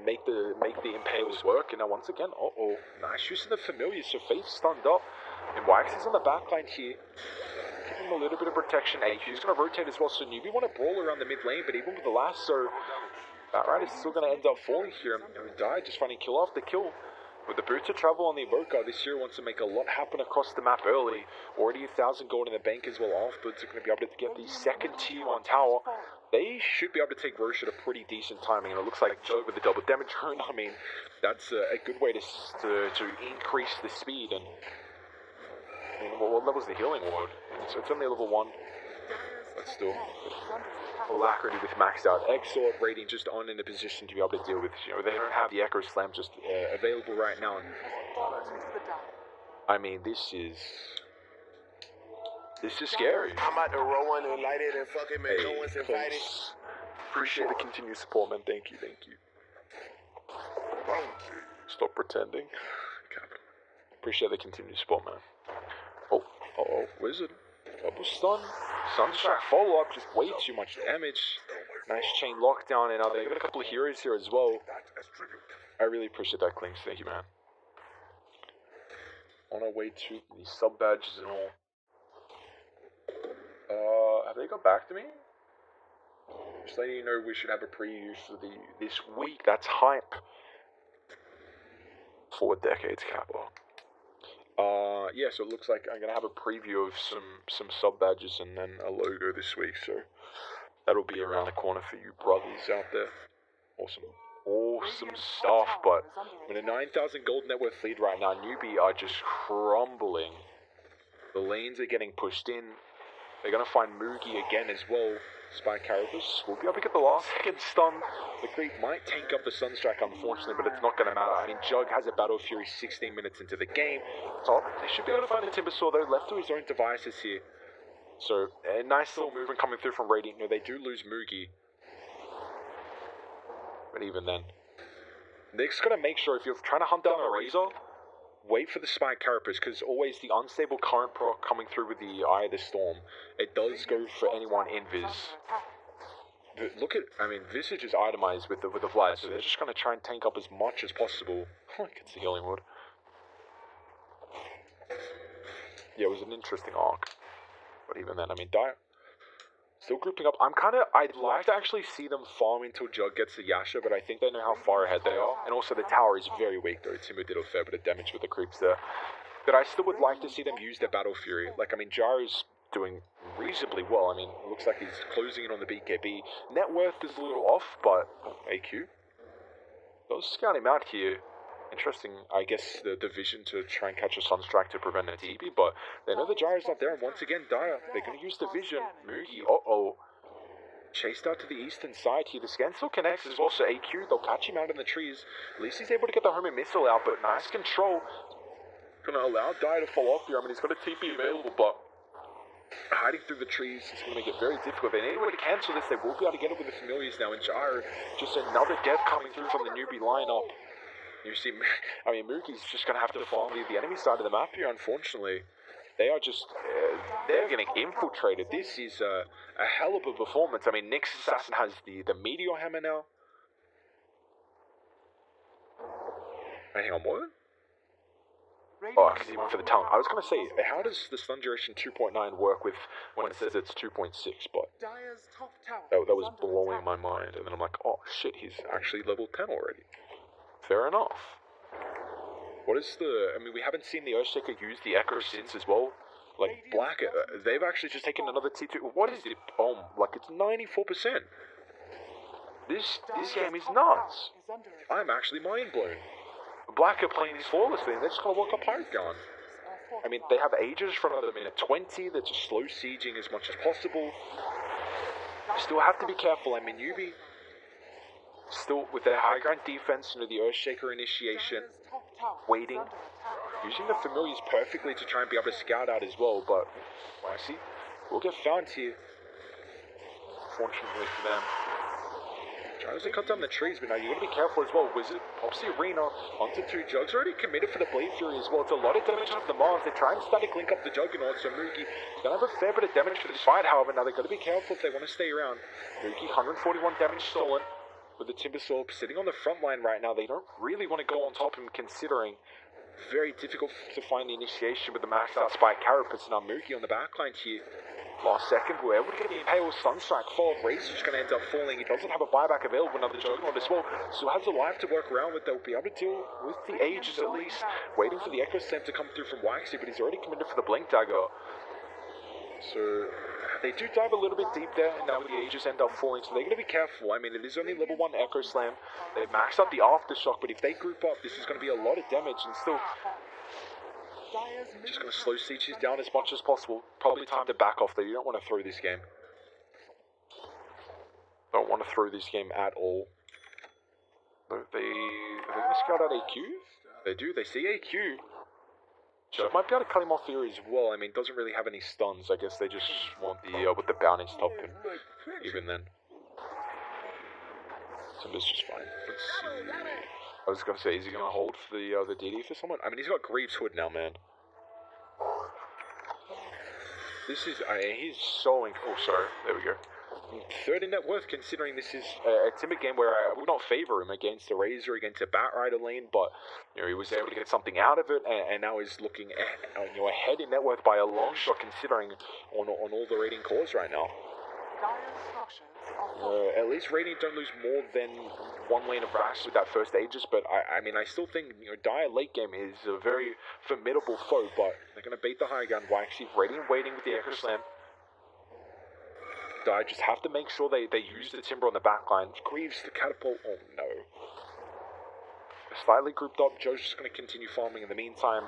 make the Impales work, and now once again, nice use of the Familiar, so Faith's stunned up, and Wax is on the backline here. Give him a little bit of protection. AQ's going to rotate as well, so Newbee want to brawl around the mid lane, but even with the lasso, Batrider is still going to end up falling here. And Die just finding kill after kill. With the Boots of Travel on the Evoker, this year wants to make a lot happen across the map early. Already 1,000 gold in the bank as well afterwards. They're going to be able to get the second tier 1 tower. They should be able to take Roche at a pretty decent timing, and it looks like Jug with the double damage rune. I mean, that's a good way to increase the speed. And I mean, what level's the healing ward? So it's only level 1, but still. Alacrity with maxed out Exort, Radiant just on in a position to be able to deal with. You know, they don't have the Echo Slam just available right now. And, I mean, this is scary. I'm out to roll one and light it and fuck it, man. Hey, No one's invited. appreciate the continued support, man. Thank you. Stop pretending. Appreciate the continued support, man. Oh, Wizard. Double stun. Sunstrike follow up, just way too much damage. Nice chain lockdown, and they got a couple of heroes here as well. I really appreciate that, Clinks. Thank you, man. On our way to the sub badges and all. Have they got back to me? Just letting you know we should have a preview for this week. That's hype. 4 decades, Capo. Yeah, so it looks like I'm gonna have a preview of some sub badges and then a logo this week, so that'll be around the corner for you brothers out there. Awesome stuff, but with a 9,000 gold net worth lead right now, Newbee are just crumbling. The lanes are getting pushed in. They're gonna find Moogie again as well. Spy Carapace will be able to get the last second stun. The creep might tank up the Sunstrike, unfortunately, but it's not going to matter. I mean, Jug has a Battle Fury 16 minutes into the game. So they should be able to find the Timbersaur, though, left to his own devices here. So, a nice little movement coming through from Radiant. No, they do lose Moogie. But even then. Nick's got to make sure, if you're trying to hunt down a Razor, wait for the Spy Carapace, because always the unstable current proc coming through with the Eye of the Storm, it does go for anyone in Viz. Look at, I mean, Visage is itemized with the Fly, so they're just going to try and tank up as much as possible. Gets the healing wood. Yeah, it was an interesting arc. But even then, I mean, still grouping up. I'd like to actually see them farm until Jug gets the Yasha, but I think they know how far ahead they are. And also the tower is very weak though. Timber did a fair bit of damage with the creeps there. But I still would like to see them use their Battle Fury. Like, I mean, Jaro's doing reasonably well. I mean, it looks like he's closing in on the BKB. Net worth is a little off, but AQ. They'll scout him out here. Interesting, I guess, the vision to try and catch a Sunstrike to prevent a TB, but they know the Gyro's not there, and once again, Dire, they're going to use the vision. Moogie, chased out to the eastern side here. The scan still connects as well, so AQ, they'll catch him out in the trees. At least he's able to get the homing missile out, but nice control. Going to allow Dire to fall off here. I mean, he's got a TP available, but hiding through the trees is going to make it very difficult. If any way to cancel this, they will be able to get it with the Familiars now, and Gyro, just another death coming through from the Newbee lineup. You see, I mean, Mookie's just going to have to farm the enemy side of the map here, unfortunately. They are just, they're getting infiltrated. This is a hell of a performance. I mean, Nyx Assassin has the Meteor Hammer now. Wait, hang on, what? Oh, because he went for the talent. I was going to say, how does the stun duration 2.9 work with when it says it's 2.6, but Dire's top tower that was is under blowing attack. my mind, and then I'm like, oh shit, he's actually level 10 already. Fair enough. What is the... I mean, we haven't seen the Earthshaker use the Echo since as well. Like, Black, they've actually just taken another T2. What is it? Like, it's 94%. This game is nuts. I'm actually mind blown. Black are playing this flawlessly, and they're just going to walk up high gun. I mean, they have ages for another minute 20. They're just slow sieging as much as possible. Still have to be careful. I mean, Newbee, still with their high ground defense, the Earthshaker initiation, waiting, using the familiars perfectly to try and be able to scout out as well. But I see, we'll get found here. Fortunately for them. Tries to cut down the trees, but now you gotta be careful as well. Wizard pops the arena onto 2 Jugs. Already committed for the Blade Fury as well. It's a lot of damage off the Mars. They try and static link up the Juggernaut, so Moogie gonna have a fair bit of damage for this fight, however. Now they gotta be careful if they want to stay around. Moogie, 141 damage stolen with the Timbersaw sitting on the front line right now. They don't really want to go on top of him, considering very difficult to find the initiation with the maxed out Spike Carapace. Now Moogie on the backline here. Last second, we're able to get the Impale Sunstrike. Forward race is going to end up falling. He doesn't have a buyback available. Another Juggernaut as well. So has a life to work around with. They'll be able to deal with the Ages at least. Waiting for the Echo Slam to come through from Waxy, but he's already committed for the Blink Dagger. So they do dive a little bit deep there, and now the Ages end up falling. So they're going to be careful. I mean, it is only level 1 Echo Slam. They've maxed out the Aftershock, but if they group up, this is going to be a lot of damage, and still... Just going to slow sieges down as much as possible. Probably time to back off though. You don't want to throw this game. Don't want to throw this game at all. Are they going to scout out AQ? They do. They see AQ. Jug might be able to cut him off here as well. I mean, doesn't really have any stuns. I guess they just want the with the bounty stop him. Even then. Timber's just fine. Let's see. I was going to say, is he going to hold for the DD for someone? I mean, he's got Greaves Hood now, man. This is, he's so oh, sorry, there we go. Third in net worth, considering this is a Timber game where I would not favor him against a Razor, against a Batrider lane, but, he was able to get something out of it, and now he's looking ahead in net worth by a long shot, considering on all the rating cores right now. At least Radiant don't lose more than 1 lane of racks with that first Aegis, but I mean, I still think, Dire late game is a very formidable foe, but they're going to bait the high gun. Waxy, Radiant waiting with the Echo Slam. Dire just have to make sure they use the Timber on the back line. Greaves, the Catapult, oh no. Slightly grouped up, Joe's just going to continue farming in the meantime.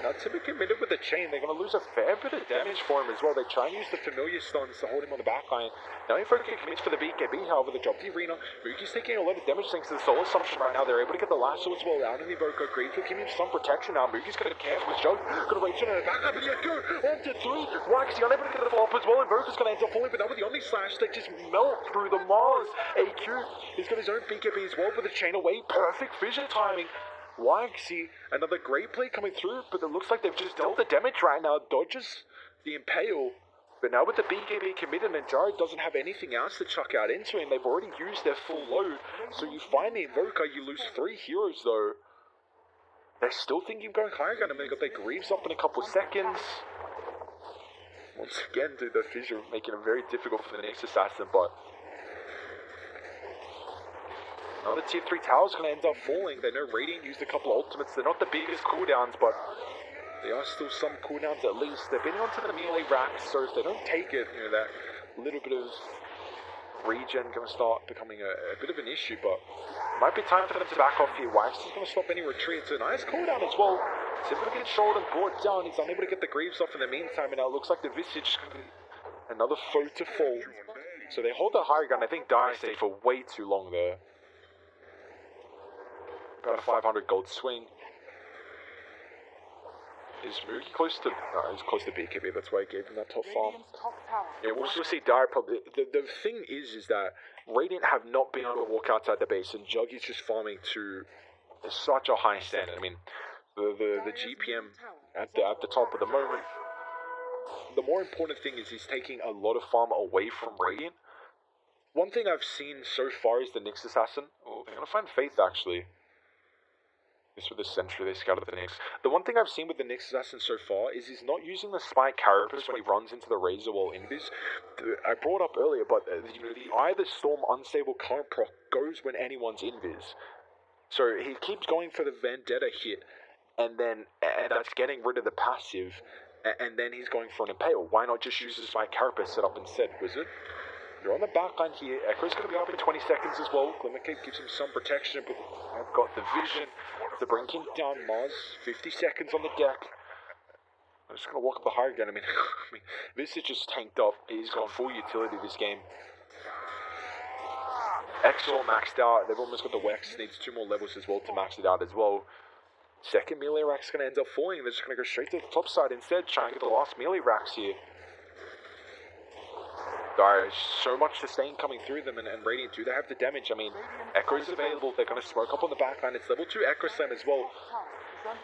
Now Timber committed with the chain. They're going to lose a fair bit of damage for him as well. They try and use the familiar stuns to hold him on the back line. Now Invoker commits for the BKB, however they drop the arena. Moogie's taking a lot of damage thanks to the Soul Assumption right now. They're able to get the lasso as well out in the Invoker. Greaves will give him some protection now. Moogie's going to careful with Joe. Going to wait on the back line, but yeah, go on to 3. Waxy unable to get the flop as well. Invoker's going to end up falling, but that with the only slash, they just melt through the Mars. AQ, he's got his own BKB as well with the chain away. Perfect vision timing. Waxy, another great play coming through, but it looks like they've just dealt the damage right now. Dodges the Impale, but now with the BKB committed and Jared doesn't have anything else to chuck out into him. They've already used their full load, so you find the Invoker, you lose 3 heroes though. They're still thinking of going higher gun, and they got their Greaves up in a couple of seconds. Once again, dude, the fissure making it very difficult for the next assassin, but... Another tier 3 tower's going to end up falling. They know Radiant used a couple of ultimates. They're not the biggest cooldowns, but they are still some cooldowns at least. They're bidding onto the melee racks, so if they don't take it, that little bit of regen going to start becoming a bit of an issue, but it might be time for them to back off here. Wax is going to stop any retreat. It's a nice cooldown as well. Timber gets shouldered and brought down. He's unable to get the Greaves off in the meantime, and now it looks like the Visage is going to be another foe to fall. So they hold the higher gun. I think Dire stayed for way too long there. About a 500 gold swing. Is Moogie close to... No, he's close to BKB, that's why I gave him that top farm. Yeah, we'll see Dire probably... The thing is that Radiant have not been able to walk outside the base, and Juggy's just farming to such a high standard. I mean, the GPM at the top of the moment. The more important thing is he's taking a lot of farm away from Radiant. One thing I've seen so far is the Nyx Assassin. Oh, they're going to find Faith, actually. This with the century they scouted the Knicks. The one thing I've seen with the Knicks assassin so far is he's not using the spike carapace when he runs into the razor wall invis. I brought up earlier, but the Eye of the Storm unstable current proc goes when anyone's invis. So he keeps going for the Vendetta hit, and that's getting rid of the passive, and then he's going for an Impale. Why not just use the spike carapace set up instead, Wizard? You're on the back line here. Echo's going to be up in 20 seconds as well. Glimmercape gives him some protection, but I've got the vision to bring him down. Mars, 50 seconds on the deck. I'm just going to walk up the high again. I mean, this is just tanked up. He's gone full utility this game. X all maxed out. They've almost got the Wex. Needs 2 more levels as well to max it out as well. Second melee rack's going to end up falling. They're just going to go straight to the top side instead, trying to get the last melee racks here. There's so much sustain coming through them, and Radiant do they have the damage. I mean, Echo's available. They're going to smoke up on the backline. It's level 2 Echo Slam as well.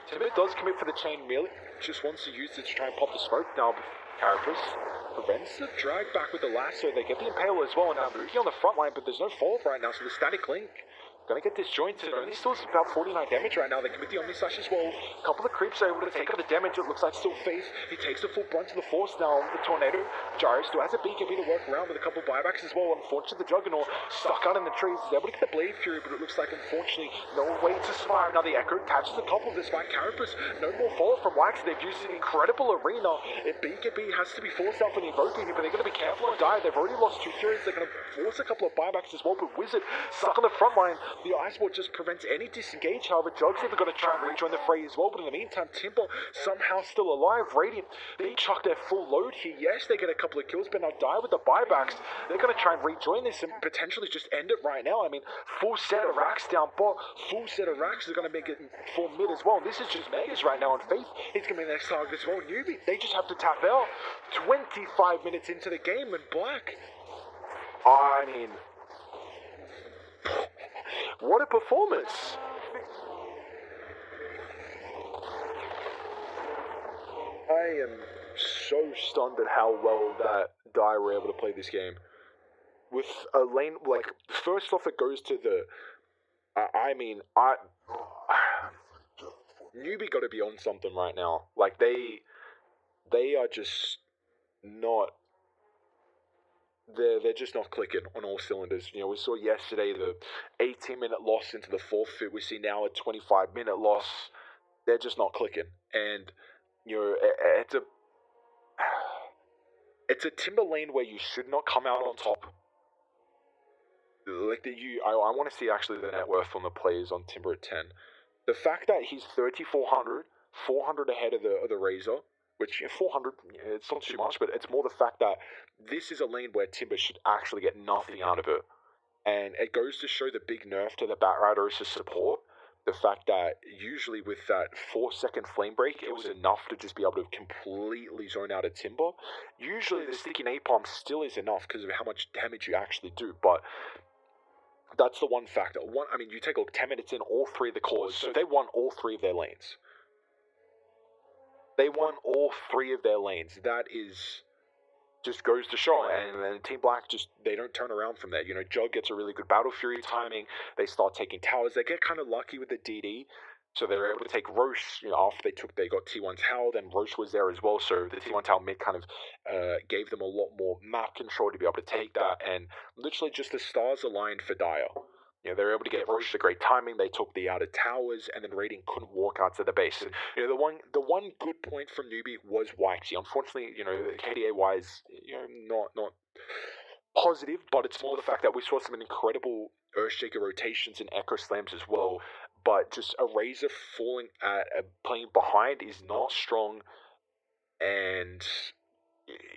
Timber does commit for the chain melee. Just wants to use it to try and pop the smoke now. Carapace prevents the drag back with the lasso. They get the Impale as well, and now Mookie on the front line, but there's no follow-up right now, so the static link gonna get disjointed. Only still about 49 damage right now. They commit the Omni Slash as well. A couple of creeps are able to take up the damage. It looks like still Faith. He takes the full brunt of the force now. The Tornado. Gyro still has a BKB to work around with a couple of buybacks as well. Unfortunately, the Juggernaut stuck out in the trees. He's able to get the Blade Fury, but it looks like, unfortunately, no way to survive. Now the Echo catches a couple despite Carapace. No more follow from Wax. They've used an incredible arena. BKB has to be forced out for the Invoking him, but they're going to be careful and die. They've already lost 2 Furies. They're going to force a couple of buybacks as well, but Wizard stuck on the front line. The Iceball just prevents any disengage. However, Jug's even going to try and rejoin the fray as well, but in the meantime, Timber somehow still alive. Radiant, they chuck their full load here. Yes, they get a couple of kills, but now die with the buybacks. They're going to try and rejoin this and potentially just end it right now. I mean, full set of racks down bot, full set of racks are going to make it for mid as well. This is just Megas right now, and Faith is going to be the next target as well. Newbee, they just have to tap out. 25 minutes into the game, and Black, I mean, what a performance! I am so stunned at how well that Die were able to play this game. With a lane, like, first off it goes to the, Newbee got to be on something right now. Like, they are just not, they're just not clicking on all cylinders. You know, we saw yesterday the 18-minute loss into the forfeit. We see now a 25-minute loss. They're just not clicking. And, you know, it's a Timber lane where you should not come out on top. Like, I want to see actually the net worth on the players on Timber at 10. The fact that he's 3,400, 400 ahead of the Razor, which, 400, it's not too much, but it's more the fact that this is a lane where Timber should actually get nothing out of it. And it goes to show the big nerf to the Batrider as a support. The fact that usually with that 4-second flame break, it was enough to just be able to completely zone out a Timber. Usually the sticky napalm still is enough because of how much damage you actually do, but that's the one factor. You take a look, 10 minutes in, all 3 of the cores, so they won all 3 of their lanes. They won all 3 of their lanes. That is, just goes to show. And then Team Black they don't turn around from there. You know, Jug gets a really good Battle Fury timing. They start taking towers. They get kind of lucky with the DD. So they're able to take Roche, you know, after they got T1 Tower, then Roche was there as well. So the T1 Tower mid kind of gave them a lot more map control to be able to take that. And literally just the stars aligned for Dire. You know, they were able to get Roche the great timing. They took the outer towers, and then Radiant couldn't walk out to the base. And, you know, the one good point from Newbee was Waxy. Unfortunately, you know, KDA wise, you know, not positive, but it's more the fact that we saw some incredible Earthshaker rotations and Echo Slams as well. But just a Razor falling playing behind is not strong, and,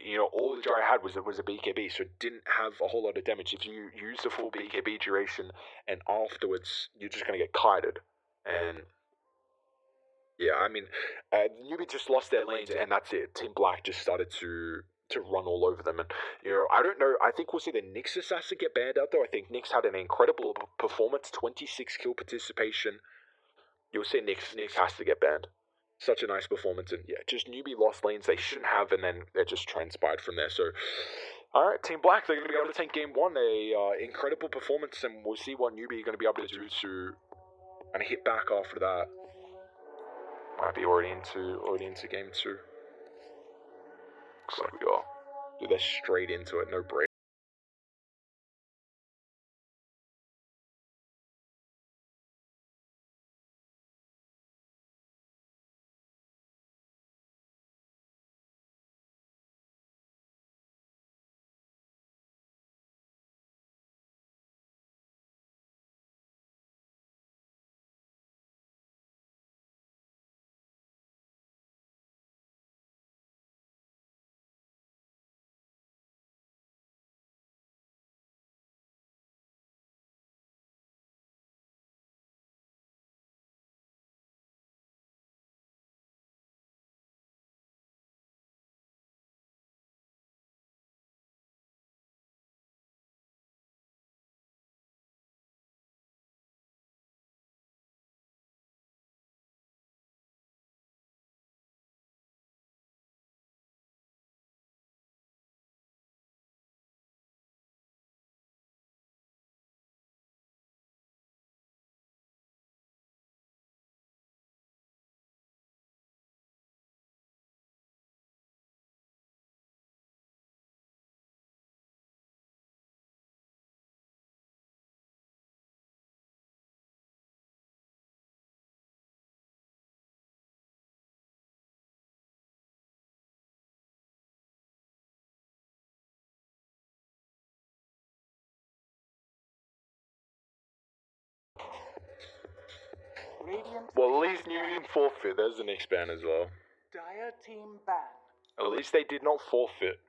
you know, all the Gyro had was a BKB, so it didn't have a whole lot of damage. If you use the full BKB duration and afterwards, you're just going to get kited. And yeah, I mean, Newbee just lost their lanes, and that's it. Team Black just started to run all over them. And, you know, I don't know, I think we'll see the Nyx Assassin get banned out, though. I think Nyx had an incredible performance, 26 kill participation. You'll see Nyx has to get banned. Such a nice performance, and yeah, just Newbee lost lanes they shouldn't have, and then it just transpired from there. So, alright, Team Black, they're going to be able to take game 1, incredible performance, and we'll see what Newbee are going to be able to do to kind of hit back after that. Might be already into game 2. Looks like we are. Dude, they're straight into it, no break. Radiant Well, at least Newbee didn't forfeit. There's the next ban as well. Dire team ban. At least they did not forfeit.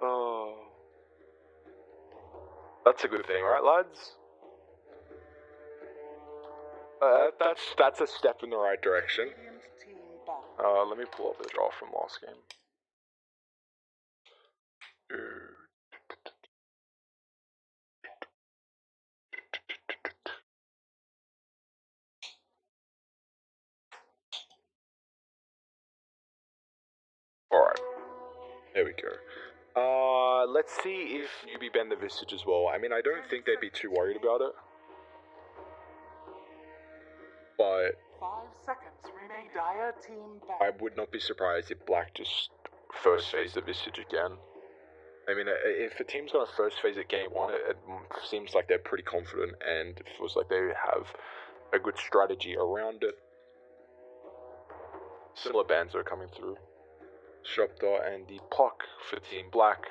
Oh. That's a good thing, right, lads? That's a step in the right direction. Radiant team ban. Let me pull up the draw from last game. Alright. There we go. Let's see if Newbee banned the Visage as well. I mean, I don't think they'd be too worried about it. But 5 seconds remain. Dire team ban. I would not be surprised if Black just first phase the Visage again. I mean, if a team's gonna first phase at game 1, it seems like they're pretty confident, and it feels like they have a good strategy around it. Similar bans are coming through. Shopta and the Puck for Team Black.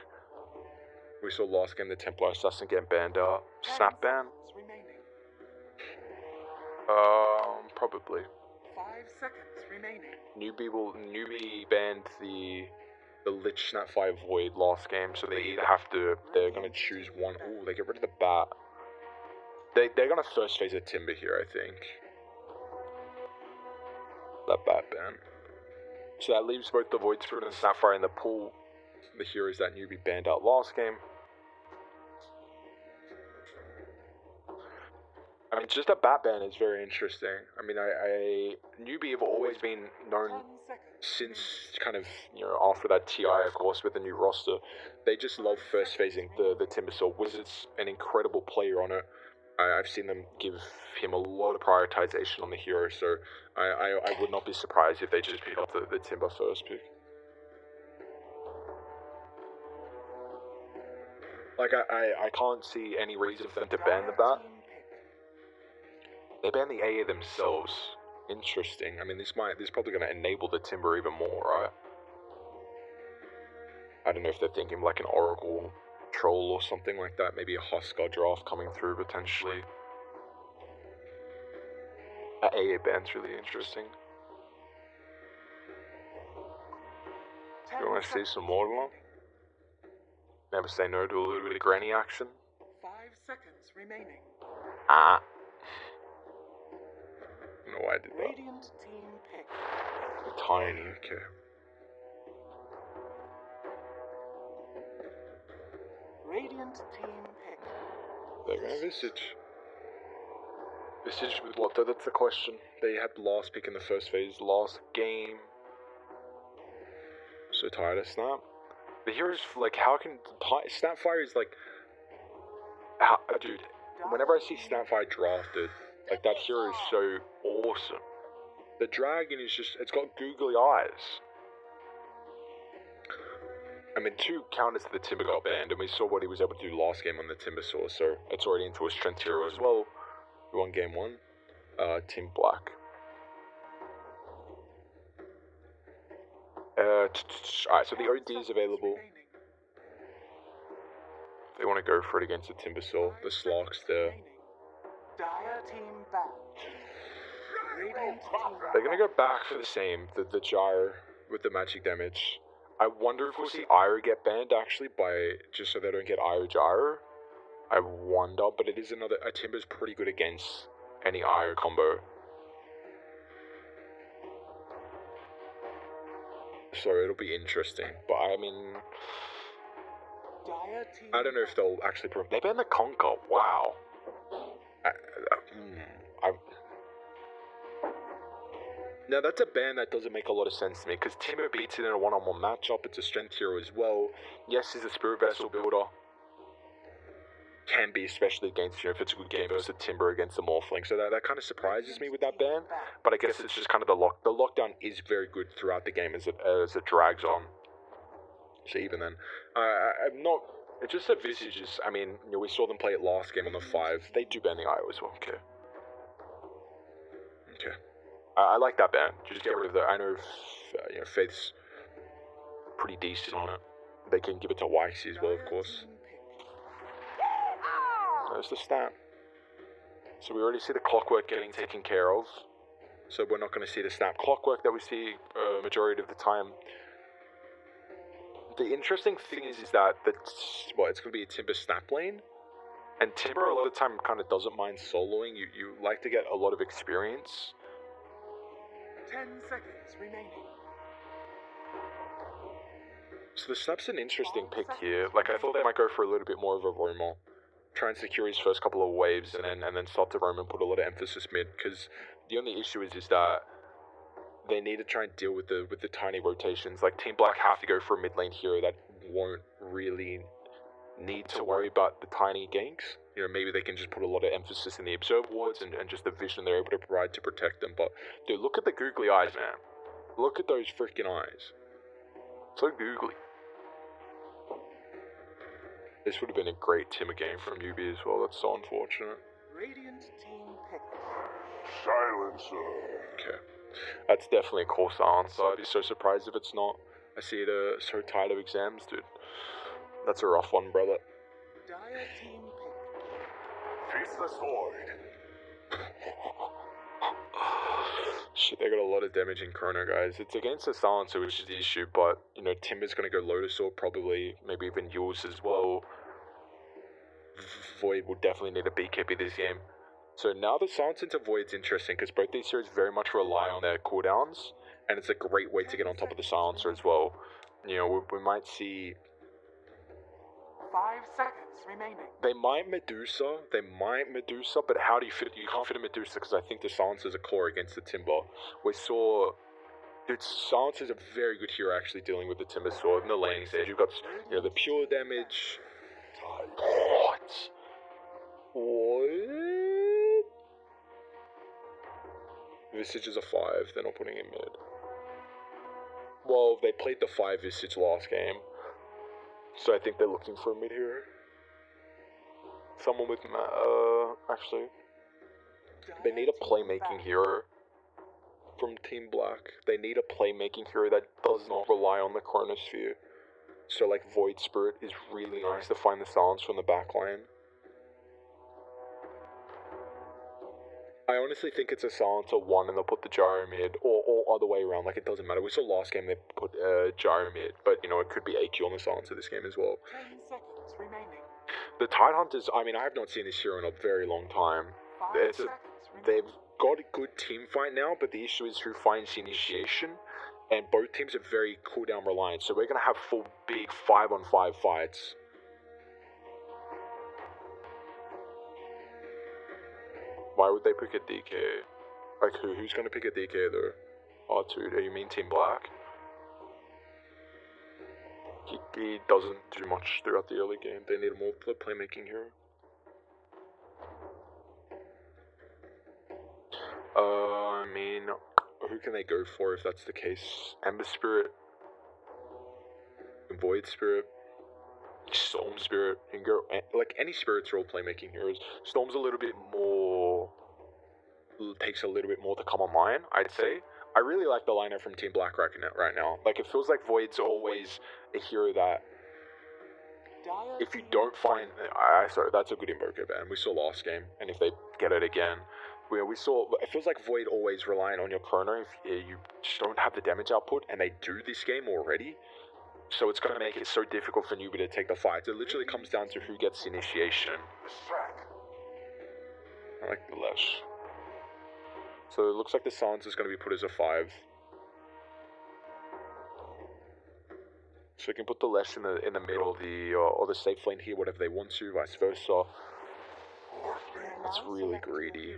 We saw last game the Templar Assassin get banned out. Snap ban? Remaining. Probably. 5 seconds remaining. Newbee banned the Lich Snapfire Void last game, so they either they're gonna choose one. Ooh, they get rid of the Bat. They're gonna first phase a Timber here, I think. That Bat ban. So that leaves both the Void Spirit and Snapfire in the pool. The heroes that Newbee banned out last game. I mean, just a Bat ban is very interesting. I mean, Newbee have always been known since kind of, after that TI, of course, with the new roster. They just love first phasing the Timbersaw. Wizards, an incredible player on it. I've seen them give him a lot of prioritization on the hero, so I would not be surprised if they just pick up the Timber first pick. Like, I can't see any reason for them to ban the Bat. They ban the AA themselves. Interesting. I mean, this is probably going to enable the Timber even more, right? I don't know if they're thinking like an Oracle Troll or something like that. Maybe a Huskar draft coming through potentially. That AA ban's really interesting. You want to see some more of them? Never say no to a little bit of granny action. 5 seconds remaining. Ah. I don't know why I did that. Radiant team pick. Tiny, okay. Radiant team pick. They're gonna Visage. Visage with what though? That's the question. They had the last pick in the first phase, last game. So tired of Snap. The heroes, like, how can Snapfire is like, dude. Whenever I see Snapfire drafted, like, that hero is so awesome. The dragon is just, it's got googly eyes. I mean, 2 counters to the Timber got banned, and we saw what he was able to do last game on the Timber Saw, so it's already into a strength hero as well. We won game 1. Team Black. Alright, so the OD is available. If they want to go for it against the Timber Saw, the Slark's there. Dire team back. Radiant team They're gonna go back for the same, the gyro with the magic damage. I wonder if we'll see Ira get banned actually just so they don't get Ira gyro. I wonder, but it is a Timber's pretty good against any Ira combo. So it'll be interesting, but I mean, Dire team I don't know if they'll actually they banned the Conquer. Wow. Now that's a ban that doesn't make a lot of sense to me, because Timber beats it in a one-on-one matchup. It's a strength hero as well. Yes, he's a Spirit Vessel builder. Can be, especially against, if it's a good game versus Timber against the Morphling. So that kind of surprises me with that ban. But I guess it's just kind of the lockdown is very good throughout the game as it drags on. So even then, I'm not. It's just the Visages. I mean, we saw them play it last game on the 5. They do ban the IO as well. Okay. I like that ban. Just get rid of I know, Faith's pretty decent on it. They can give it to Waxy as well, of course. There's the stat. So we already see the Clockwork getting taken care of. So we're not going to see the snap Clockwork that we see majority of the time. The interesting thing is that it's going to be a Timber snap lane. And Timber a lot of the time kind of doesn't mind soloing. You like to get a lot of experience. 10 seconds remaining. So the snap's an interesting pick here. Like, I thought they might go for a little bit more of a roamer. Try and secure his first couple of waves and then start to roam and put a lot of emphasis mid, because the only issue is that they need to try and deal with the tiny rotations. Like, Team Black have to go for a mid lane hero that won't really need to worry about the tiny ganks. Maybe they can just put a lot of emphasis in the observe wards and just the vision they're able to provide to protect them. But, dude, look at the googly eyes, man. Look at those freaking eyes. So googly. This would have been a great Timber game from Newbee as well. That's so unfortunate. Radiant team pick. Silencer. Okay. That's definitely a core silencer. I'd be so surprised if it's not. I see it so tired of exams, dude. That's a rough one, brother. Dire team pick. Faceless Void. Shit, they got a lot of damage in Chrono, guys. It's against the silencer, which is the issue, but, Timber's gonna go Lotus Orb, probably, maybe even Yules as well. Void will definitely need a BKB this game. So now the silence into Void's interesting, because both these heroes very much rely on their cooldowns, and it's a great way to get on top of the silencer as well. We might see... 5 seconds remaining. They might Medusa, but how do you fit? You can't fit a Medusa because I think the Silence is a core against the Timber. We saw, dude, Silence is a very good hero actually dealing with the Timber Sword in the laning stage. You've got, the pure damage. What? Visage is a 5, they're not putting him mid. Well, they played the 5 Visage last game. So I think they're looking for a mid hero. Someone with, actually. They need a playmaking hero from Team Black. They need a playmaking hero that does not rely on the Chronosphere. So, like, Void Spirit is really nice to find the silence from the backline. I honestly think it's a silencer 1 and they'll put the gyro mid, or other way around, like it doesn't matter. We saw last game they put gyro mid, but it could be AQ on the silencer this game as well. 10 seconds remaining. The Tidehunters, I have not seen this hero in a very long time. 5 seconds remaining. They've got a good team fight now, but the issue is who finds the initiation, and both teams are very cooldown reliant, so we're going to have full big 5-on-5 fights. Why would they pick a DK? Like, who's going to pick a DK, though? R2, you mean Team Black? He doesn't do much throughout the early game. They need a more playmaking hero. I mean, who can they go for if that's the case? Ember Spirit, Void Spirit, Storm Spirit. You can go like any spirits are all playmaking heroes. Storm's a little bit more. Takes a little bit more to come online, I'd say. I really like the lineup from Team Black right now. Like, it feels like Void's always a hero that if you don't find... sorry, that's a good invoker ban. We saw last game, and if they get it again, we saw... It feels like Void always relying on your Chrono if you just don't have the damage output, and they do this game already. So it's going to make it so difficult for Newbee to take the fight. It literally comes down to who gets initiation. I like the Lesh. So it looks like the silence is going to be put as a 5. So you can put the Lesh in the middle of the or the safe lane here, whatever they want to, vice versa. That's really greedy.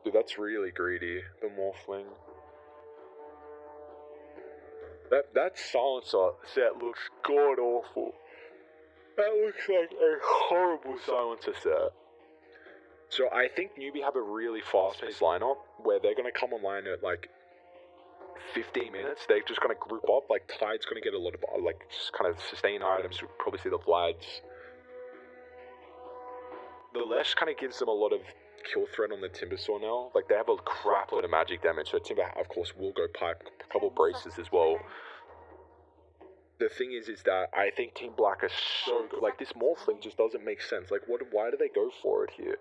Dude, that's really greedy. The Morphling. That silencer set looks god awful. That looks like a horrible silencer set. So I think Newbee have a really fast-paced lineup where they're going to come online at like 15 minutes. They're just going to group up. Like Tide's going to get a lot of like just kind of sustain items. You'll probably see the Vlads. The Lesh kind of gives them a lot of kill threat on the Timbersaw now. Like they have a crap load of magic damage. So Timber, of course, will go pipe a couple braces as well. The thing is that I think Team Black is so good. Like, this Morphling just doesn't make sense. Like, why do they go for it here?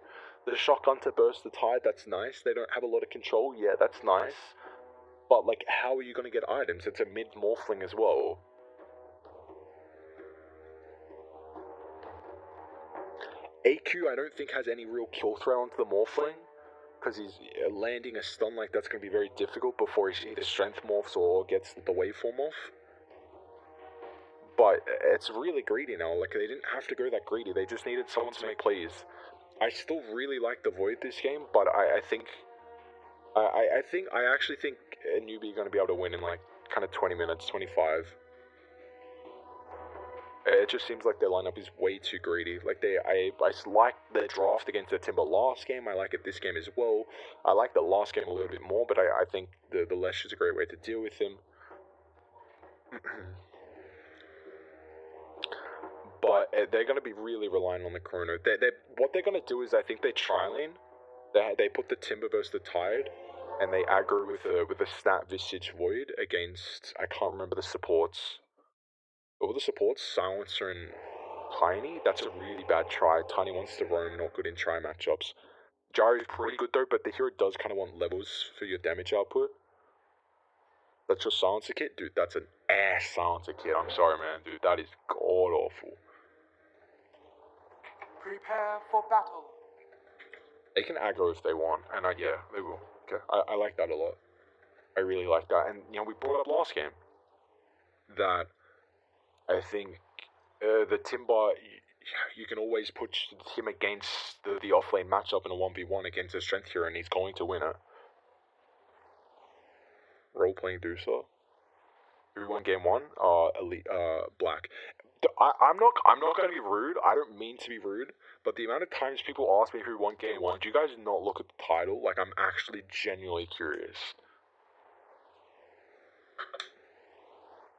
The shotgun to burst the Tide, that's nice. They don't have a lot of control, yeah, that's nice. But, like, how are you going to get items? It's a mid-Morphling as well. AQ, I don't think has any real kill threat onto the Morphling. Because he's landing a stun like that's going to be very difficult before he either strength morphs or gets the waveform off. But it's really greedy now. Like, they didn't have to go that greedy. They just needed someone to make plays. I still really like the Void this game, but I actually think Newbee are going to be able to win in like kind of 20 minutes, 25. It just seems like their lineup is way too greedy. Like I like their draft against the Timber last game. I like it this game as well. I like the last game a little bit more, but I think the Lesh is a great way to deal with him. But they're going to be really relying on the Chrono. What they're going to do is, I think they tri-lane. They put the Timber versus the Tide, and they aggro with a Snap Visage Void against, I can't remember the supports. What were the supports? Silencer and Tiny? That's a really bad try. Tiny wants to roam, not good in try matchups. Gyro's pretty good though, but the hero does kind of want levels for your damage output. That's your silencer kit? Dude, that's an ass silencer kit. I'm sorry, man. Dude, that is god awful. Prepare for battle. They can aggro if they want, and yeah, they will. Okay, I like that a lot. I really like that. And, we brought up last game that I think the Timber, you can always put him against the offlane matchup in a 1v1 against a strength hero, and he's going to win it. Role-playing Doosa. Who won game 1? Elite, Black. I'm not going to be rude. I don't mean to be rude, but the amount of times people ask me who won game 1, do you guys not look at the title? Like, I'm actually genuinely curious.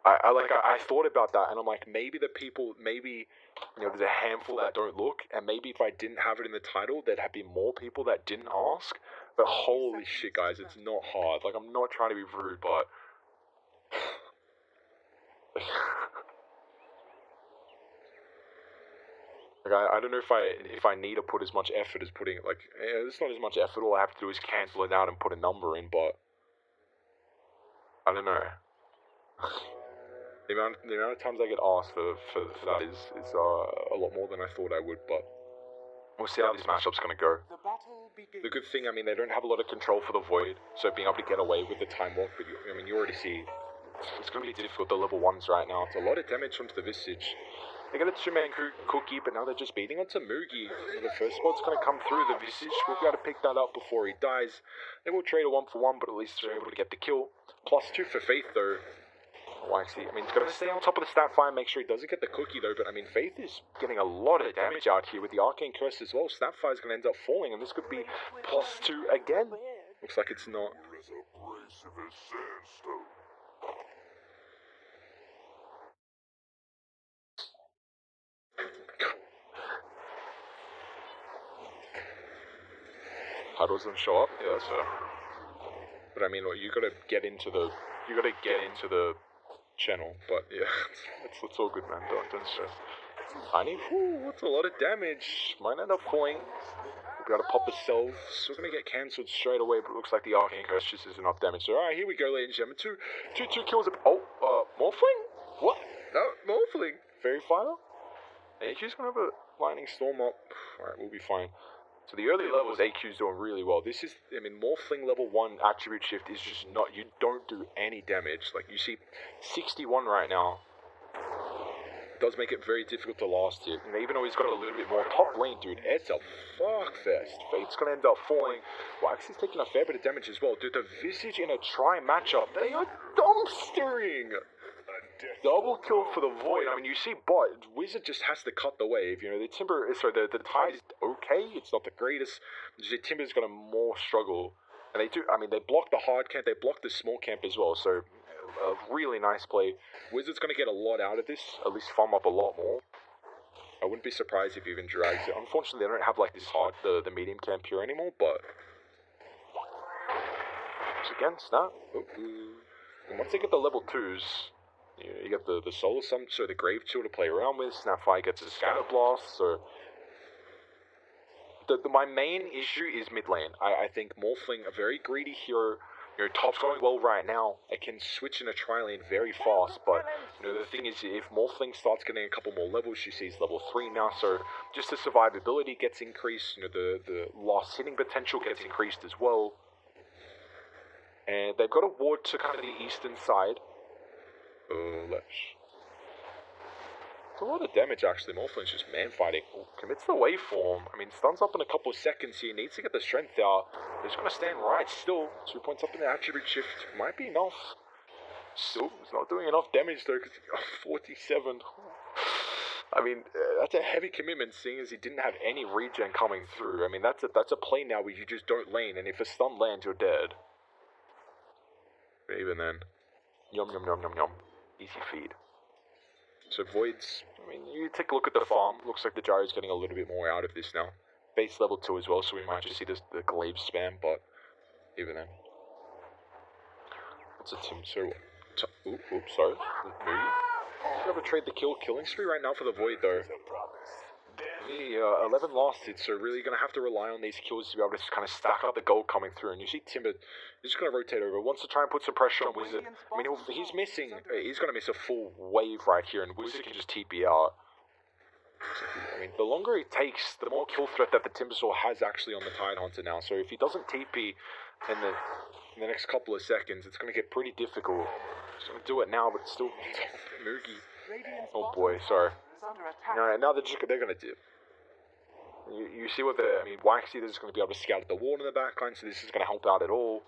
I thought about that, and I'm like, maybe there's a handful that don't look, and maybe if I didn't have it in the title, there'd be more people that didn't ask. But holy shit, guys, it's not hard. Like, I'm not trying to be rude, but like, I don't know if I need to put as much effort as putting, like, it's not as much effort. All I have to do is cancel it out and put a number in, but I don't know. The amount of times I get asked for that is a lot more than I thought I would, but we'll see how this matchup's going to go. The battle begins. The good thing, they don't have a lot of control for the Void, so being able to get away with the time walk, but you already see, it's going to be difficult, the level 1s right now. It's a lot of damage onto the Visage. They got a 2-man cookie, but now they're just beating onto Mugi. The first spot's going to come through the Visage. We'll be able to pick that up before he dies. They will trade a 1-for-1, but at least they're able to get the kill. +2 for Faith, though. Waxy, I mean, he's got to stay on top of the stat fire, make sure he doesn't get the cookie though, but I mean, Faith is getting a lot of damage out here with the Arcane Curse as well. Stat fire is going to end up falling, and this could be +2 again. Looks like it's not. You're as abrasive as sandstone. How doesn't show up? Yeah, so. But I mean, you gotta get into the channel. But yeah, it's all good, man. Don't stress. Tiny, that's a lot of damage. Might end up falling. We gotta pop a self. Still gonna get cancelled straight away, but it looks like the Arcane Curse just is enough damage. So alright, here we go, ladies and gentlemen. Two kills. Morphling? What? No, Morphling. Fairy Fire? AQ's gonna have a Lightning Storm up. Alright, we'll be fine. So the early levels, AQ's doing really well. This is, I mean, Morphling level 1 attribute shift is just not, you don't do any damage. Like, you see 61 right now. It does make it very difficult to last here. And even though he's got a little bit more top lane, dude, it's a fuck fest. Fate's gonna end up falling. Wax is taking a fair bit of damage as well. Dude, the Visage in a try matchup, they are dumpstering. Double kill for the Void. I mean, you see bot, Wizard just has to cut the wave. You know, the Tide is okay. It's not the greatest. The Timber's got a more struggle. And they do, I mean, they block the hard camp, they block the small camp as well. So, a really nice play. Wizard's going to get a lot out of this, at least farm up a lot more. I wouldn't be surprised if he even drags it. Unfortunately, they don't have, like, this hard, the medium camp here anymore, but... So again, snap. And once they get the level 2s... You get the Solar Summon, so the Grave Chill to play around with. Snapfire gets a Scatter Blast, so... my main issue is mid lane. I think Morphling, a very greedy hero, you know, top's going well right now. It can switch in a tri-lane very fast, but, you know, the thing is, if Morphling starts getting a couple more levels, she sees level 3 now, so just the survivability gets increased, you know, the lost hitting potential gets increased as well. And they've got a ward to kind of the eastern side. Lesh. It's a lot of damage actually. Morphling's just man fighting. Commits the waveform. I mean, stuns up in a couple of seconds here. Needs to get the strength out. He's going to stand right still. 2 points up in the attribute shift. Might be enough. Still, he's not doing enough damage though because 47. I mean, that's a heavy commitment seeing as he didn't have any regen coming through. I mean, that's a play now where you just don't lane, and if a stun lands, you're dead. But even then, yum yum yum yum yum. Easy feed. So Voids, I mean, you take a look at the farm. Looks like the Gyro's getting a little bit more out of this now. Base level 2 as well, so we might just see the glaive spam, but even then. What's a Tim? So, oops, sorry. Newbee. You have to trade the killing spree right now for the Void, though. The 11 last hits, so really going to have to rely on these kills to be able to kind of stack up the gold coming through. And you see Timber is just going to rotate over. Wants to try and put some pressure on Wizard. I mean, he's missing. He's going to miss a full wave right here, and Wizard can just TP out. I mean, the longer it takes, the more kill threat that the Timbersaw has actually on the Tide Hunter now. So if he doesn't TP in the next couple of seconds, it's going to get pretty difficult. He's going to do it now, but still, Moogie. Oh boy, sorry. Now they're going to dip. You see what I mean, Waxy is going to be able to scout the wall in the backline, so this is going to help out at all.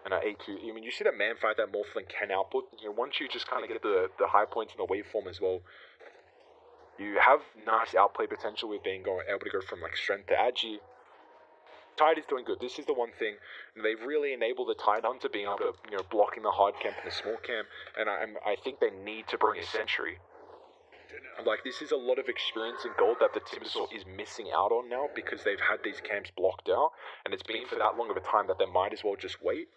And AQ, I mean, you see that man fight that Morphling can output. You know, once you just kind of get the high points in the waveform as well, you have nice outplay potential with being able to go from like strength to agi. Tide is doing good. This is the one thing, and they've really enabled the Tide Hunter being able to, you know, blocking the hard camp and the small camp, and I think they need to bring a sentry. Like, this is a lot of experience in gold that the Timbersaw is missing out on now because they've had these camps blocked out, and it's been for that long of a time that they might as well just wait.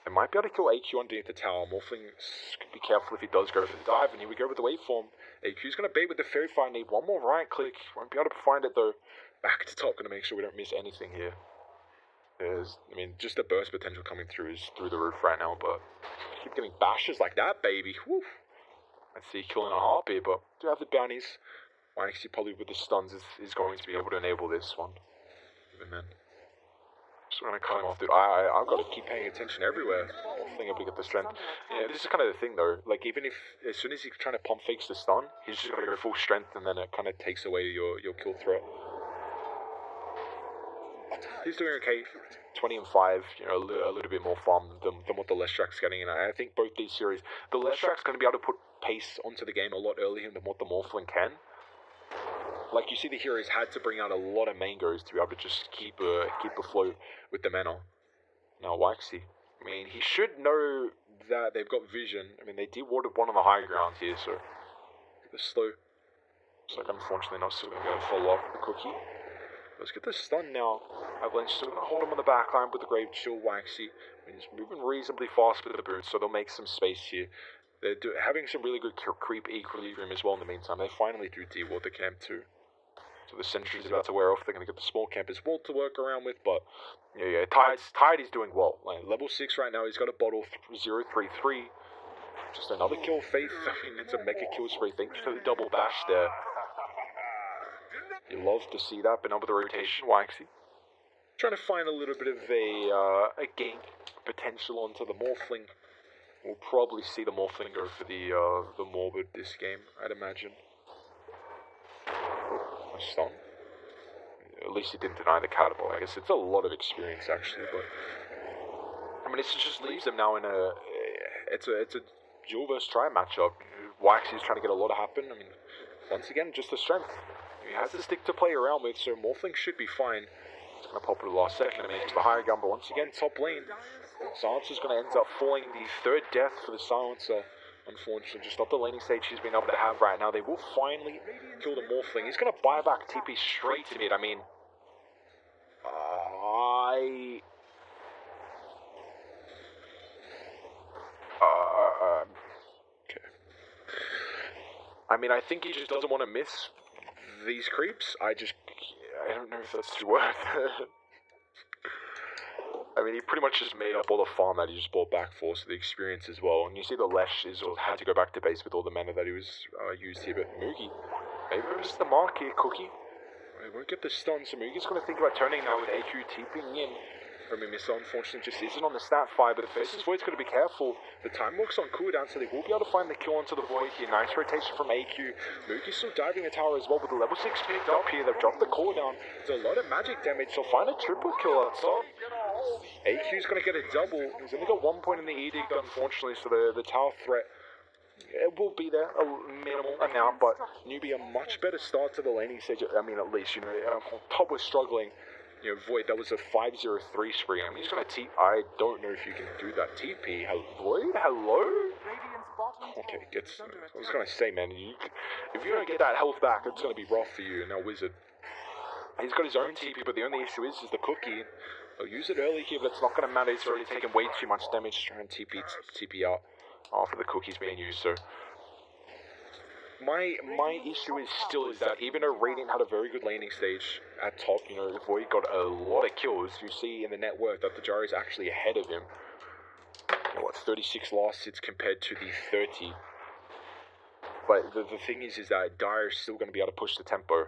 They might be able to kill AQ underneath the tower. Morphling, be careful if he does go for the dive, and here we go with the waveform. AQ's going to bait with the Fairy Fire, need one more right click. Won't be able to find it though. Back to top, going to make sure we don't miss anything here. I mean, just the burst potential coming through is through the roof right now, but keep getting bashes like that, baby. Woo. I'd see killing a heartbeat, but do have the bounties. Waxy probably with the stuns is going to be able to enable this one. Even then. Just going to cut him off, dude. I've got to keep paying attention everywhere. I think able to get the strength. Yeah, this is kind of the thing though. Like, even if, as soon as he's trying to pump fakes the stun, he's just got to go full strength, and then it kind of takes away your kill threat. He's doing okay. 20 and 5, you know, a little bit more farm than what the Lestrack's getting. And I think both these series, the Lestrack's going to be able to put pace onto the game a lot earlier than what the Morphling can. Like, you see the heroes had to bring out a lot of mangoes to be able to just keep afloat with the mana. Now, Waxy, I mean, he should know that they've got vision. I mean, they de-watered one on the high ground here, so the slow. It's like, unfortunately, not still going to be able to follow up with the cookie. Let's get the stun now. Avalanche still going to hold him on the back line with the Grave Chill. Waxy. I mean, he's moving reasonably fast with the boots, so they'll make some space here. They're having some really good creep equilibrium as well in the meantime. They finally do de-water the camp too. So the sentry's about to wear off. They're going to get the small camp as well to work around with, but yeah, Tide is doing well. Like, level 6 right now. He's got a bottle 033. Just another kill, Faith. I mean, it's a mega kill spree. Thank you for the double bash there. You love to see that, but now with the rotation, Waxy. Trying to find a little bit of a game potential onto the Morphling. We'll probably see the Morphling go for the Morbid this game, I'd imagine. A stun. At least he didn't deny the catapult. I guess it's a lot of experience actually, but I mean, it just leaves him now in a it's a dual versus try matchup. Waxy's trying to get a lot to happen. I mean, once again, just the strength. He has the stick to play around with, so Morphling should be fine. It's going to pop at the last second and make it to the higher gun, but once again, top lane. Silencer's going to end up falling the third death for the Silencer. Unfortunately, just not the laning stage he's been able to have right now. They will finally kill the Morphling. He's going to buy back TP straight to mid. I mean, okay. I mean, I think he just doesn't want to miss these creeps. I don't know if that's too worth. I mean, he pretty much just made up all the farm that he just bought back for, so the experience as well. And you see the Lesh had to go back to base with all the mana that he was used here. But Moogie, maybe it's the mark here, Cookie. He won't get the stun, so Moogie's going to think about turning now with AQ TPing in. I mean, Missile unfortunately just isn't on the stat 5, but the Faceless Void's got to be careful. The time works on cooldown, so they will be able to find the kill onto the Void here. Nice rotation from AQ. Moogie's still diving a tower as well, but the level 6 picked up here. They've dropped the cooldown. There's a lot of magic damage, so find a triple kill up top. AQ's going to get a double. He's only got 1 point in the Edict, unfortunately, so the tower threat, it will be there, a minimal amount, but Newbee a much better start to the laning stage. I mean, at least, you know, on top was struggling. You know, Void, that was a 503 spree. I mean, he's going to I don't know if you can do that. TP, Void, hello? Okay, I was going to say, man, if you don't get that health back, it's going to be rough for you. And now Wizard, he's got his own TP, but the only issue is the cookie. He'll use it early here, but it's not going to matter. He's already taken way too much damage to try and TP out after the cookie's being used, so... My issue is that even though Radiant had a very good laning stage at top, you know, Void got a lot of kills. You see in the net worth that the Jar is actually ahead of him. You know, what, 36 last hits compared to the 30. But the thing is that Dire's still going to be able to push the tempo.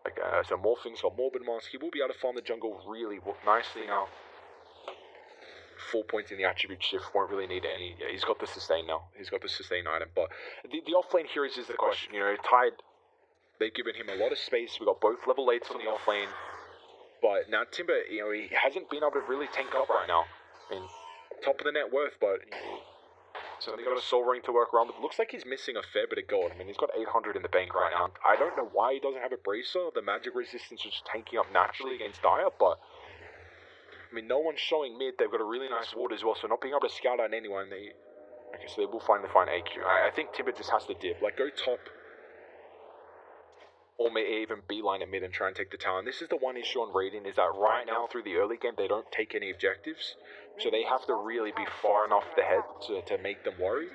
Like, so Morphing's got Morbid Mask. He will be able to farm the jungle really nicely now. 4 points in the attribute shift, won't really need any. Yeah, he's got the sustain now. He's got the sustain item. But the off-lane heroes is the question. You know, Tide, they've given him a lot of space. We've got both level 8s on the off-lane. But now Timber, you know, he hasn't been able to really tank up right now. I mean, top of the net worth, but... So they got a Soul Ring to work around with. Looks like he's missing a fair bit of gold. I mean, he's got 800 in the bank right now. I don't know why he doesn't have a Bracer. The magic resistance is tanking up naturally against Dire, but... I mean, no one's showing mid. They've got a really nice ward as well, so not being able to scout out anyone, okay, so they will finally find AQ. I think Timber just has to dip. Like, go top, or may even beeline at mid and try and take the tower. And this is the one issue on Radiant, is that right now, through the early game, they don't take any objectives, so they have to really be far enough ahead to make them worry.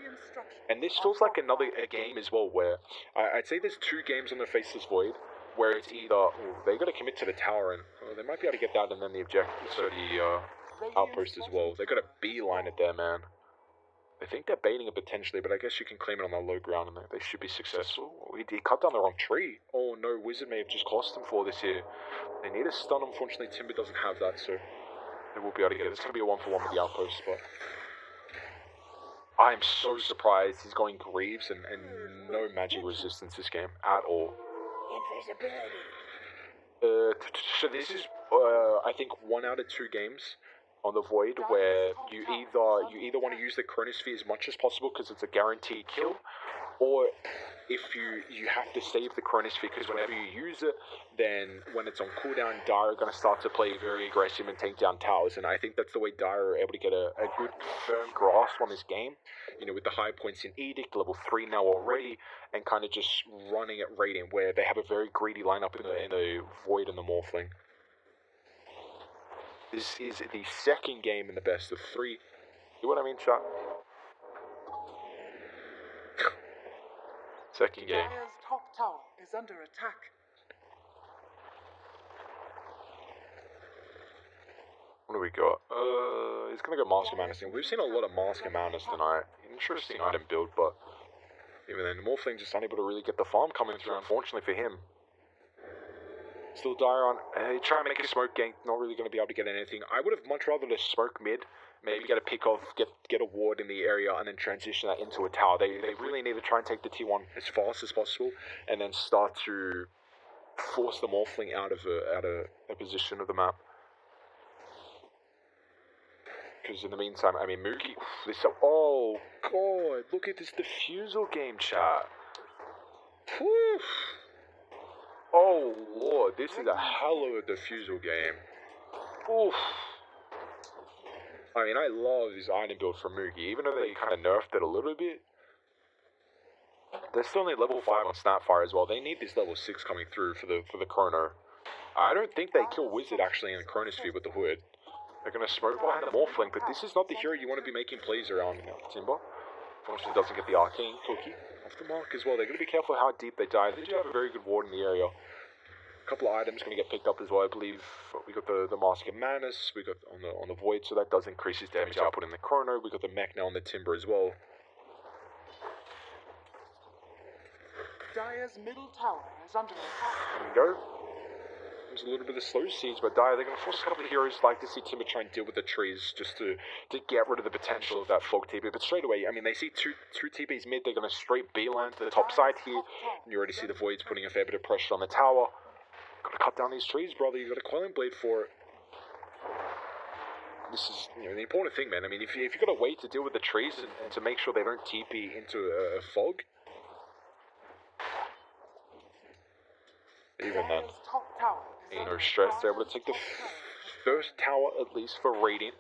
And this feels like a game as well, where I'd say there's 2 games on the Faceless Void, where it's either they got to commit to the tower and they might be able to get that, and then the objective, so the outpost as well. They got to beeline it there, man. I think they're baiting it potentially, but I guess you can claim it on the low ground and they should be successful. He cut down the wrong tree. Oh no, Wizard may have just cost him for this here. They need a stun. Unfortunately, Timber doesn't have that, so they will be able to get it. It's going to be a 1-for-1 with the outpost, but I'm so surprised he's going Greaves and no magic resistance this game at all. Invisibility. So this is I think 1 out of 2 games on the Void where you either want to use the Chronosphere as much as possible because it's a guaranteed kill, or if you have to save the Chronosphere because whenever you use it, then when it's on cooldown, Dire are going to start to play very aggressive and take down towers, and I think that's the way Dire are able to get a good firm grasp on this game, with the high points in Edict, level 3 now already, and kind of just running at Radiant, where they have a very greedy lineup in the Void and the Morphling. This is the second game in the best of 3. You know what I mean, chat? Second game. Dire's top tower is under attack. What do we got? He's gonna go Mask of Madness. We've seen a lot of Mask of Madness tonight. Interesting item build, but even then, Morphling just unable to really get the farm coming through, unfortunately for him. Still Dire on. Try and make a smoke gank, not really going to be able to get anything. I would have much rather to smoke mid, maybe get a pick off, get a ward in the area, and then transition that into a tower. They really need to try and take the T1 as fast as possible, and then start to force the Morphling out of a position of the map. Because in the meantime, I mean, Mookie, oh god, look at this defusal game, chat. Whew. Oh lord, this is a hell of a defusal game. Oof. I mean, I love this item build from Mookie, even though they kind of nerfed it a little bit. They're still only level 5 on Snapfire as well. They need this level 6 coming through for the Chrono. I don't think they kill Wizard actually in the Chronosphere with the Hood. They're going to smoke behind the Morphling, but this is not the hero you want to be making plays around, Timber. Unfortunately, doesn't get the Arcane Cookie off the mark as well. They're going to be careful how deep they dive. They do have a very good ward in the area. A couple of items going to get picked up as well, I believe. We got the Mask of Madness, we got on the Void, so that does increase his damage output in the Chrono. We got the mech now on the Timber as well. Dire's middle tower is under attack. There we go. There's a little bit of slow siege, but Dire, they're going to force a couple of heroes like to see Timber try and deal with the trees just to get rid of the potential of that fog TP. But straight away, I mean, they see two TPs mid, they're going to straight beeline to the top side here. And you already see the Voids putting a fair bit of pressure on the tower. Got to cut down these trees, brother. You got a Quelling Blade for it. This is the important thing, man. I mean, if you've got a way to deal with the trees and to make sure they don't TP into a fog, even then, no stress. They're able to take the first tower at least for Radiant.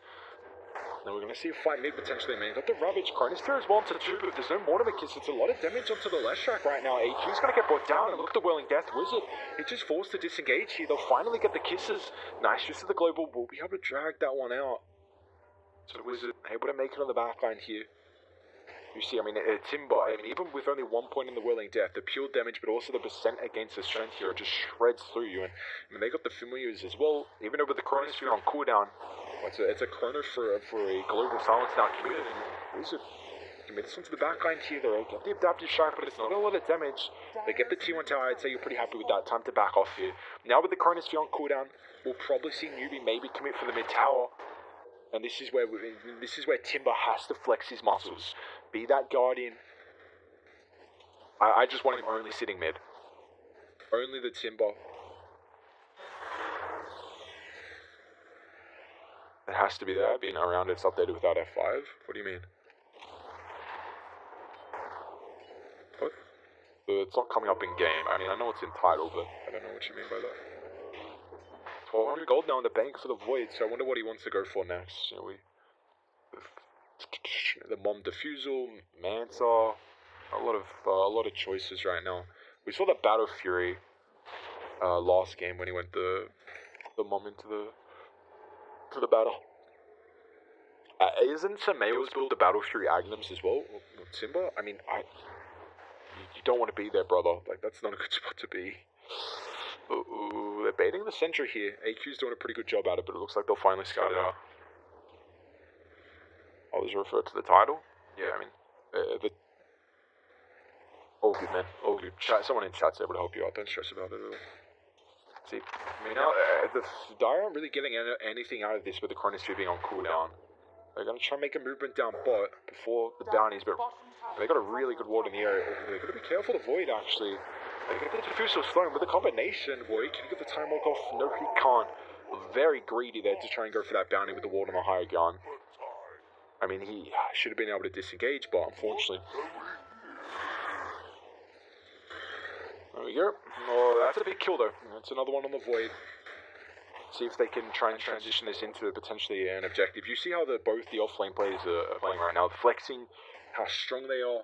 Now we're going to see a fight mid potentially, man. Got the Ravage Chronosphere as well into 2, but if there's no Mortimer Kiss, it's a lot of damage onto the left track right now. AQ's going to get brought down, and look at the Whirling Death Wizard. He's just forced to disengage here. They'll finally get the kisses. Nice use of the Global. We'll be able to drag that one out. So the Wizard able to make it on the backline here. You see, I mean, Timber, I mean, even with only 1 point in the Whirling Death, the pure damage, but also the percent against the strength here, just shreds through you. And I mean, they got the Familiars as well, even though with the Chronosphere on cooldown, it's a Chrono for a global silence now committed, and Wizard commit this one to the backline here. They get the Adaptive Strike, but it's not a lot of damage. They get the T1 tower. I'd say you're pretty happy with that. Time to back off here. Now with the Chronosphere on cooldown, we'll probably see Newbee maybe commit for the mid tower. And this is where Timber has to flex his muscles. Be that Guardian. I just want him only sitting mid. Only the Timber. It has to be there. Being around it's updated without F5. What do you mean? What? It's not coming up in game. I mean, I know it's in title, but I don't know what you mean by that. 1200 gold now in the bank for the Void, so I wonder what he wants to go for next. The Mom Diffusal, Manta, a lot of choices right now. We saw that Battle Fury last game when he went the Mom into the battle. Isn't Sameo's build the Battle Fury Aghanim's as well? Timber? I mean, you don't want to be there, brother. Like, that's not a good spot to be. Ooh, they're baiting the Sentry here. AQ's doing a pretty good job at it, but it looks like they'll finally scout it out. I was referred to the title. Yeah, I mean, all good, man. All good. Someone in chat's able to help you out. Don't stress about it at all. See, I mean, now the Dire aren't really getting anything out of this with the Chronosphere being on cooldown. They're going to try and make a movement down bot before the bounties, but they got a really good ward in the area. They've got to be careful to Void, actually. They get the Diffusal Stone with the combination. Boy, can he get the time walk off? No, he can't. very greedy there to try and go for that bounty with the ward on the higher ground. I mean, he should have been able to disengage, but unfortunately. There we go. Oh, that's a big kill though. That's another one on the Void. See if they can try and transition this into potentially an objective. You see how both the off-lane players are playing right now. The flexing, how strong they are.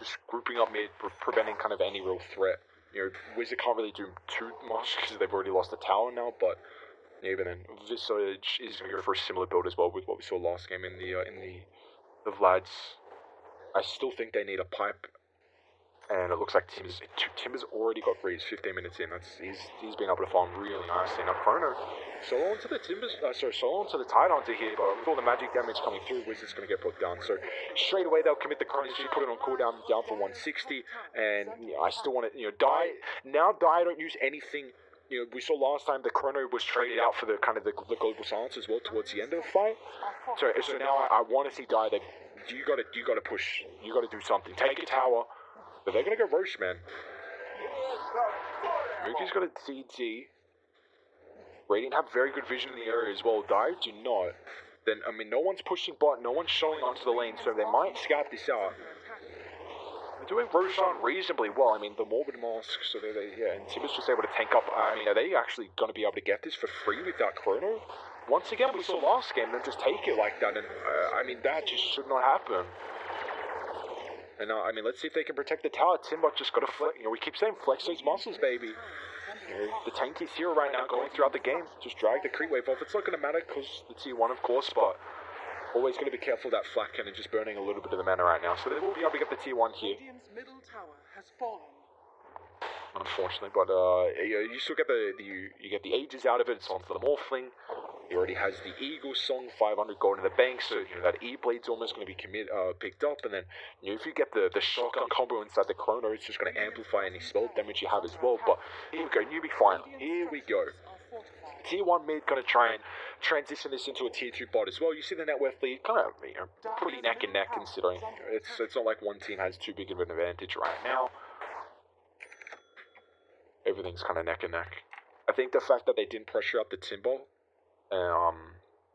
Just grouping up mid, preventing kind of any real threat. You know, Wizard can't really do too much because they've already lost the tower now, but even then, Visage is going to go for a similar build as well with what we saw last game in the Vlads. I still think they need a pipe. And it looks like Timber's already got freeze 15 minutes in. He's been able to farm really nicely. Now Chrono, solo onto the Tide Hunter here, but with all the magic damage coming through, Wizard's going to get brought down. So straight away they'll commit the Chrono, put it on cooldown, down for 160. And I still want to, Die don't use anything. We saw last time the Chrono was traded out for the kind of the global silence as well towards the end of the fight. So now I want to see Die that you got to push, you got to do something. Take a tower. But they're going to go Roche, man. Mookie's got a TT. Radiant have very good vision in the area as well. Dire do not. Then, no one's pushing bot, no one's showing onto the lane, so they might scout this out. They're doing Roshan reasonably well. The Morbid Mask, so and Timber's just able to tank up. Are they actually going to be able to get this for free with that Chrono? Once again, we saw last game, them just take it like that, and, that just should not happen. And let's see if they can protect the tower. Timber just got to flex. We keep saying flex those muscles, baby. The tanky's hero right now going throughout the game. Just drag the creep wave off. It's not going to matter because the tier 1, of course, but always going to be careful of that flat cannon just burning a little bit of the mana right now. So they will be able to get the tier 1 here. Middle tower has fallen. Unfortunately, but you still get you get the ages out of it. It's onto the Morphling. He already has the Eagle Song, 500 gold in the bank, so that E-Blade's almost going to be picked up, and then if you get the shotgun combo inside the Chrono, it's just going to amplify any spell damage you have as well. But here we go, Newbee final. Here we go. Tier 1 mid going to try and transition this into a Tier 2 bot as well. You see the net worth lead, kind of pretty neck and neck considering it's not like one team has too big of an advantage right now. Everything's kind of neck and neck. I think the fact that they didn't pressure up the Timber.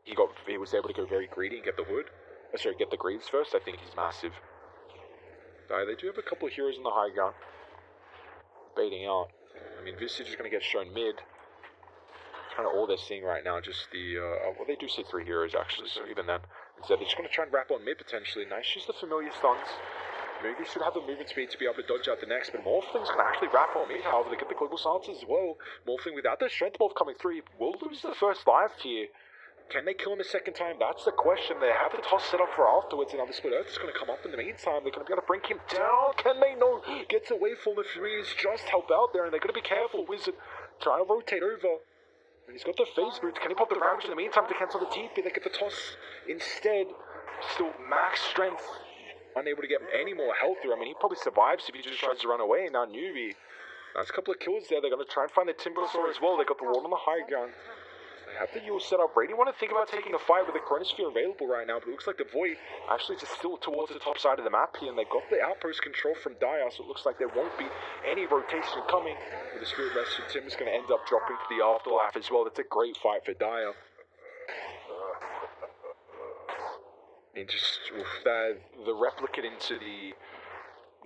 He was able to go very greedy and get the wood. Get the greaves first. I think he's massive. They do have a couple of heroes in the high ground. Baiting out. Visage is going to get shown mid. Kind of all they're seeing right now. Just they do see 3 heroes actually. So even then, instead they're just going to try and wrap on mid potentially. Nice, use the familiar stuns. Moogie should have the movement speed to be able to dodge out the next, but Morphling's going to actually wrap on mid. However, they get the global silences as well. Morphling without the strength morph coming through, will lose the first life here. Can they kill him a second time? That's the question. They have the toss set up for afterwards. Another split earth is going to come up in the meantime. They're going to be able to bring him down. Can they? No. Gets away from the Furies. Just help out there, and they're going to be careful. Wizard trying to rotate over. And he's got the phase boots. Can he pop the Ravage in the meantime to cancel the TP? They get the toss instead. Still max strength. Unable to get any more health through. He probably survives if he just tries to run away. Now Newbee. That's a couple of kills there. They're going to try and find the Timbersaur as well. They got the ward on the high ground. They have the Yule set up. Brady want to think about taking a fight with the Chronosphere available right now, but it looks like the Void actually just still towards the top side of the map here, and they got the outpost control from Dire, so it looks like there won't be any rotation coming. With the Spirit Rescue, Tim is going to end up dropping to the Afterlife as well. That's a great fight for Dire. And just the replicate into the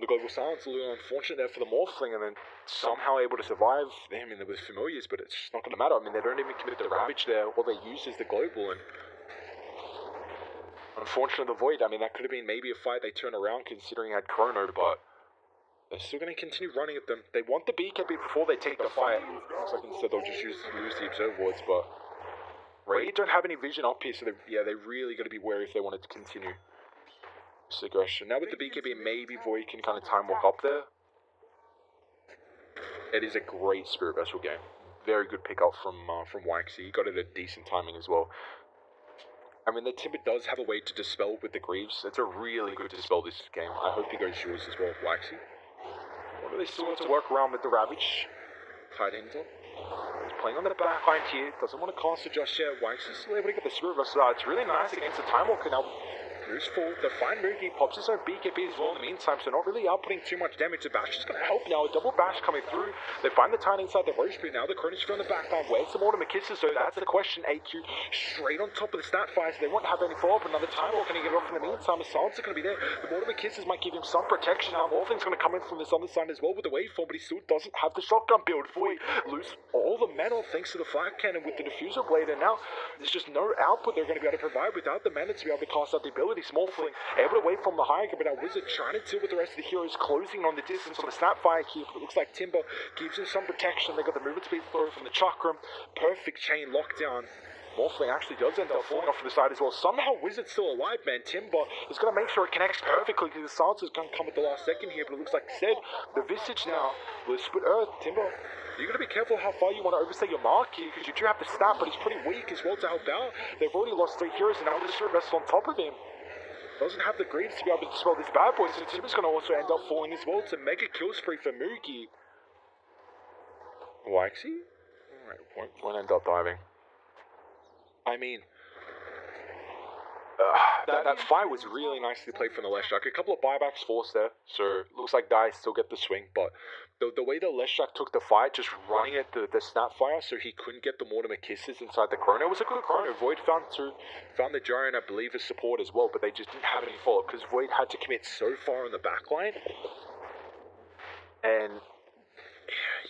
global silence, a little unfortunate there for the Morphling, and then somehow able to survive him with familiars, but it's just not going to matter. They don't even commit the Ravage there. All they use is the global, and unfortunately the Void, that could have been maybe a fight they turn around considering he had Chrono, but they're still going to continue running at them. They want the BKB before they take the fight. Looks like instead they'll just lose the Observe Wards, but Raid don't have any vision up here, so they really got to be wary if they wanted to continue this aggression. Now with the BKB, maybe Void can kind of time walk up there. It is a great Spirit Vessel game. Very good pickup from Waxy. He got it at decent timing as well. The Timber does have a way to dispel with the Greaves. It's a really good dispel this game. I hope he goes yours as well, Waxy. What do they still want to work around with the Ravage? Tight Ender. He's playing on the back line here. Doesn't want to cast it just yet. Waxy's still able to get the Spirit Vessel out. It's really nice against the Time Walker now. moves forward. They find Moogie, pops his own BKB as well in the meantime, so not really outputting too much damage. The bash is going to help now. A double bash coming through. They find the Titan inside the roach pit now. The Chronosphere on the backline. Where's the Mortimer Kisses? So that's the question. AQ straight on top of the stat fire, so they won't have any follow-up. Another time walk, can he get off in the meantime? The silence are going to be there. The Mortimer Kisses might give him some protection. Now Morphling's going to come in from this other side as well with the waveform, but he still doesn't have the shotgun build. Void lose all the mana thanks to the fire cannon with the diffuser blade, and now there's just no output they're going to be able to provide without the mana to be able to cast out the ability. Smallfling able to wait from the high, but now Wizard trying to deal with the rest of the heroes, closing on the distance on the Snapfire here, but it looks like Timber gives him some protection. They got the movement speed throw from the Chakram, perfect chain lockdown. Morphling actually does end up falling off to the side as well. Somehow Wizard's still alive, man. Timber is going to make sure it connects perfectly because the silence is going to come at the last second here, but it looks like said the Visage now will split Earth. Timber, you're going to be careful how far you want to overstay your mark here because you do have the stat, but he's pretty weak as well to help out. They've already lost 3 heroes and now the Disturb rests on top of him. Doesn't have the greeds to be able to dispel this bad boy, so Timber's going to also end up falling as well. It's a mega kill spree for Moogie. Waxy? Alright, won't end up diving. I mean, that fight was really nicely played from the Leshak. A couple of buybacks forced there, so looks like Dai still get the swing, but the way the Leshak took the fight, just running at the Snapfire so he couldn't get the Mortimer Kisses inside the Chrono, was a good Chrono. Void found the Giant, I believe, as support as well, but they just didn't have any follow-up because Void had to commit so far on the backline, and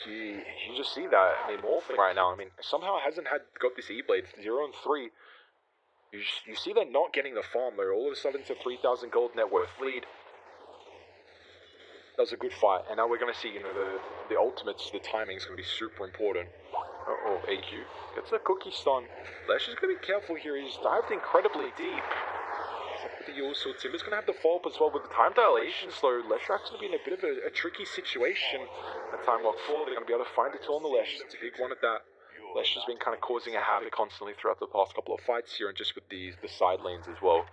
you just see that. I mean, Morphling right now, I mean, somehow hasn't got this E-Blade, 0 and 3. You see they're not getting the farm, though. All of a sudden it's a 3,000 gold net worth lead. That was a good fight, and now we're going to see, the ultimates, the timing's going to be super important. Uh-oh, AQ gets a cookie stun. Lesh is going to be careful here. He's dived incredibly deep. With the Yulso, Timber's going to have the follow-up as well with the time dilation, so Leshrak's going to be in a bit of a tricky situation. At time lock 4, they're going to be able to find it all on the Lesh. It's a big one at that. Lesh has been kind of causing a havoc constantly throughout the past couple of fights here, and just with the side lanes as well.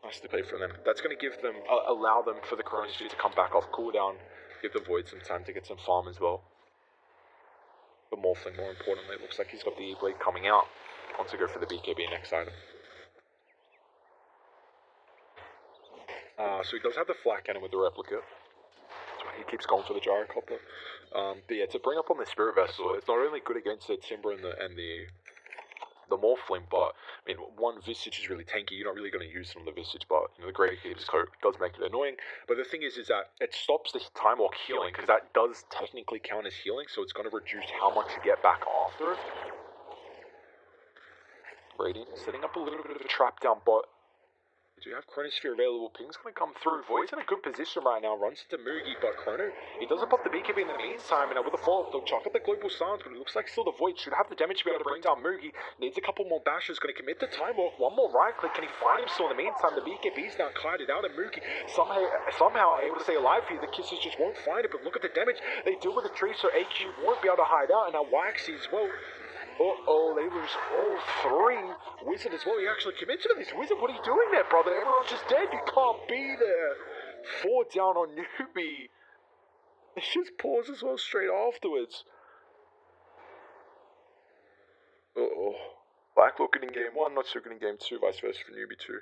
Nice to play from them. That's going to give them, allow them for the Chronosphere to come back off cooldown, give the Void some time to get some farm as well. But Morphling, more importantly, it looks like he's got the E-Blade coming out. Wants to go for the BKB next item. So he does have the Flak Cannon with the Replicate. So he keeps going for the Gyrocopter. But yeah, to bring up on the Spirit Vessel, it's not only good against the Timber and the Morphling, but I mean, one Visage is really tanky. You're not really going to use it on the Visage, but the Greater Keeper's Coat does make it annoying. But the thing is that it stops the Time Walk healing, because that does technically count as healing, so it's going to reduce how much you get back after it. Radiant setting up a little bit of a trap down bot. Do you have Chronosphere available? Ping's going to come through. Void's in a good position right now. Runs into Moogie, but Chrono, he doesn't pop the BKB in the meantime. And with the follow-up, they'll chuck up the Global Silence, but it looks like still the Void should have the damage to be able to bring down Moogie. Needs a couple more bashes. Going to commit the Time Walk. One more right click. Can he find him still in the meantime? The BKB's now kited out, and Moogie somehow able to stay alive here. The Kisses just won't find it, but look at the damage they deal with the tree, so AQ won't be able to hide out. And now Waxy as well. Uh-oh, they lose all 3. Wizard as well, he actually commits to this. Wizard, what are you doing there, brother? Everyone's just dead. You can't be there. 4 down on Newbee. They just pause as well straight afterwards. Uh-oh. Black looking in game 1, not so good in game 2, vice versa for Newbee 2.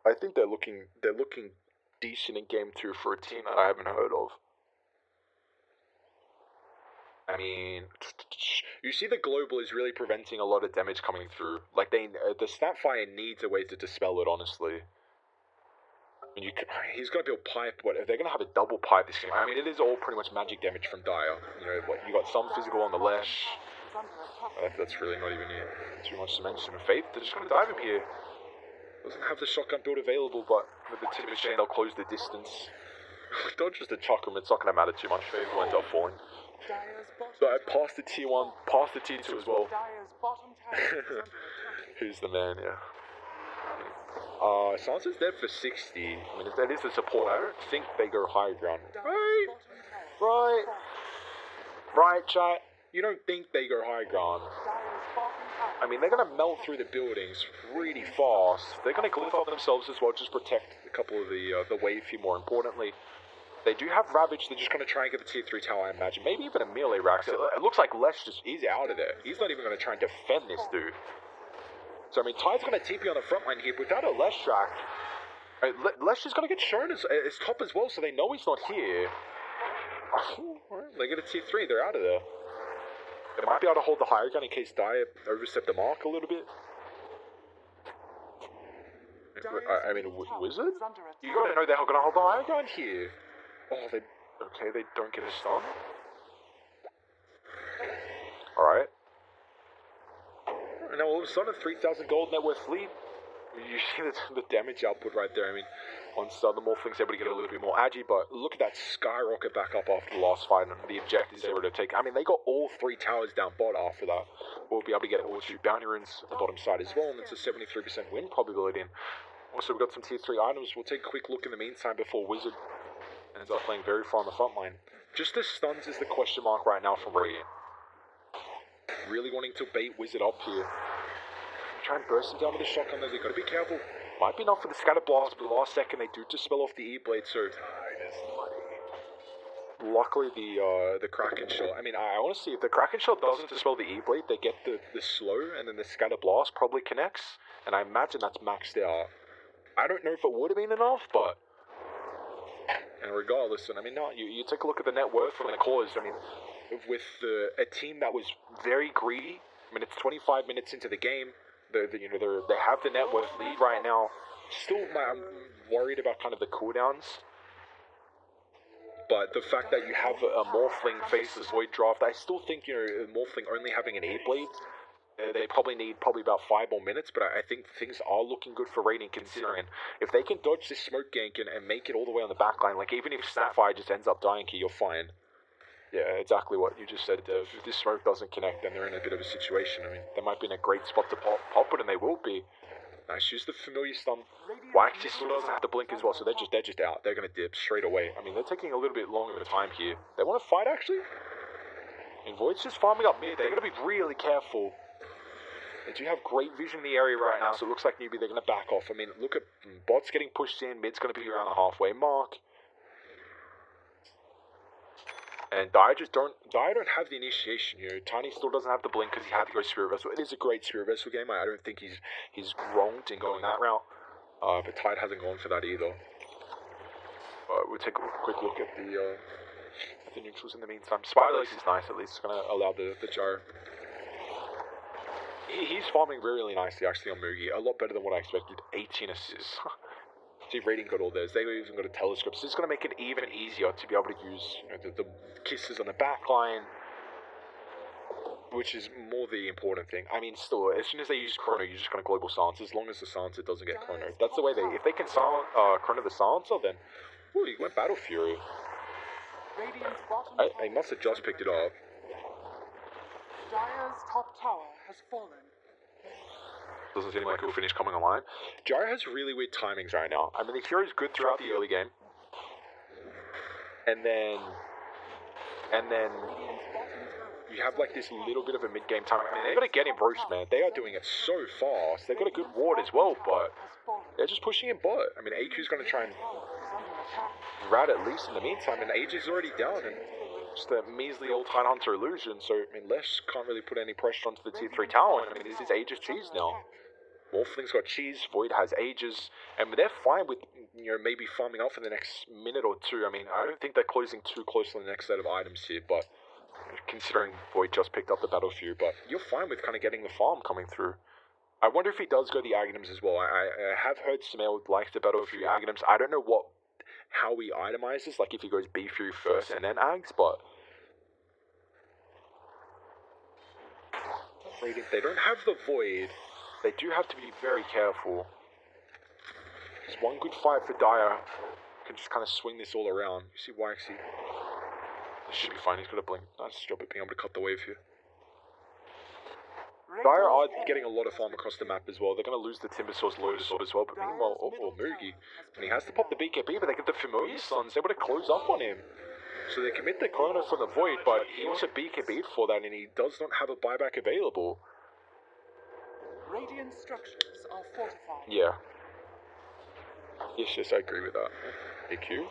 I think they're looking decent in game 2 for a team that I haven't heard of. I mean, you see the Global is really preventing a lot of damage coming through. Like, the Snapfire needs a way to dispel it, honestly. I mean, he's going to build pipe, but they're going to have a double pipe this game. I mean, it is all pretty much magic damage from Dire. You got some physical on the Lesh. That's really not even too much to mention. And Faith, they're just going to dive him here. Doesn't have the shotgun build available, but with the Timber Chain, they'll close the distance. Dodges the Chakram, it's not going to matter too much. Faith will end up falling. So I passed the T1, passed the T2 as well. Who's the man, yeah. Sansa's dead for 60. I mean, if that is the support, I don't think they go high ground. Right, chat. You don't think they go high ground. I mean, they're going to melt through the buildings really fast. They're going to glyph up themselves as well, just protect a couple of the wave here, more importantly. They do have Ravage. They're just going to try and get the tier 3 tower, I imagine. Maybe even a melee rack. So it looks like Lesh just is out of there. He's not even going to try and defend this dude. So, I mean, Tide's going to TP on the front line here without a Leshrac. Lesh is going to get shown as top as well, so they know he's not here. They get a tier 3, they're out of there. They might be able to hold the higher gun in case Dire overstep the mark a little bit. I mean, Wizard? You gotta know they're gonna hold the higher ground here. Oh, they don't get a stun. Alright. Now all of a sudden, 3,000 gold net worth lead. You see the damage output right there. I mean, on stun, the Morphling's able to get a little bit more agi, but look at that skyrocket back up after the last fight and the objectives they were to take. I mean, they got all 3 towers down bot after that. We'll be able to get all 2 bounty runes at the bottom side as well, and it's a 73% win probability. And also, we've got some tier 3 items. We'll take a quick look in the meantime before Wizard ends up playing very far on the front line. Just the stuns is the question mark right now from Radiant. Really wanting to bait Wizard up here. Try and burst him down with a shotgun though, they've got to be careful. Might be enough for the scatter blast, but the last second they do dispel off the E-blade, so luckily the Kraken shot. I mean, I want to see if the Kraken shot doesn't dispel the E-blade, they get the slow, and then the scatter blast probably connects, and I imagine that's maxed out. I don't know if it would have been enough, but and regardless, and I mean, no, you take a look at the net worth from the cause. I mean, with a team that was very greedy. I mean, it's 25 minutes into the game. They have the net worth lead right now. Still, I'm worried about kind of the cooldowns. But the fact that you have a Morphling faceless Void draft, I still think, Morphling only having an E-blade, they probably need about 5 more minutes, but I think things are looking good for Radiant considering. If they can dodge this smoke gank and make it all the way on the backline, like even if Snapfire just ends up dying here, you're fine. Yeah, exactly what you just said, Dev. If this smoke doesn't connect, then they're in a bit of a situation. I mean, they might be in a great spot to pop it, and they will be. Nice, use the familiar stun. Wax still doesn't have to blink as well, so they're just out. They're going to dip straight away. I mean, they're taking a little bit longer of a time here. They want to fight, actually? And Void's just farming up mid. They're going to be really careful. They do have great vision in the area right now, so it looks like Newbee, they're going to back off. I mean, look at bots getting pushed in. Mid's going to be around the halfway mark. And Dire don't have the initiation, Tiny still doesn't have the blink because he had to go Spirit Vessel. It is a great Spirit Vessel game. I don't think he's wronged in going that route. But Tide hasn't gone for that either. We'll take a quick look at the neutrals in the meantime. Spider-Lace is nice, at least. It's going to allow the gyro. He's farming really nicely, actually, on Mugi. A lot better than what I expected. 18 assists. See, Radiant got all theirs. They've even got a telescope. So it's going to make it even easier to be able to use the kisses on the back line, which is more the important thing. I mean, still, as soon as they use Chrono, you're just going to global silence, as long as the silencer doesn't get Chrono. That's the way if they can silence Chrono the silencer, then, ooh, he went Battle Fury. I must have just picked it up. Dire's top tower has fallen. Doesn't seem like he'll finish coming online. Gyro has really weird timings right now. I mean, the hero's good throughout the early game. And then you have like this little bit of a mid-game time. I mean, they've got to get him roast, man. They are doing it so fast. They've got a good ward as well, but they're just pushing him bot. I mean, AQ's going to try and rat at least in the meantime, and Age is already down, and just a measly old Tidehunter illusion, so, I mean, Lesh can't really put any pressure onto the tier 3 tower. I mean, this is Age's cheese now. Morphling's got cheese, Void has Ages, and they're fine with, maybe farming up for the next minute or two. I mean, I don't think they're closing too close to the next set of items here, but considering Void just picked up the Battle Fury, but you're fine with kind of getting the farm coming through. I wonder if he does go the Aghanims as well. I have heard Smail likes the Battle Fury Aghanims. I don't know how he itemizes, like if he goes B Fury first and then Ags, but if they don't have the Void, they do have to be very careful. Because one good fight for Dire can just kind of swing this all around. You see Waxy. This should be fine, he's got a blink. Nice job at being able to cut the wave here. Dire are getting a lot of farm across the map as well. They're going to lose the Timbersaur's Lotus Orb as well, but meanwhile, Mugi, and he has to pop the BKB, but they get the Familiar Sons able to close up on him. So they commit the Chrono from the Void, but he also BKB'd for that, and he does not have a buyback available. Radiant structures are fortified. Yeah. Yes, I agree with that. AQ.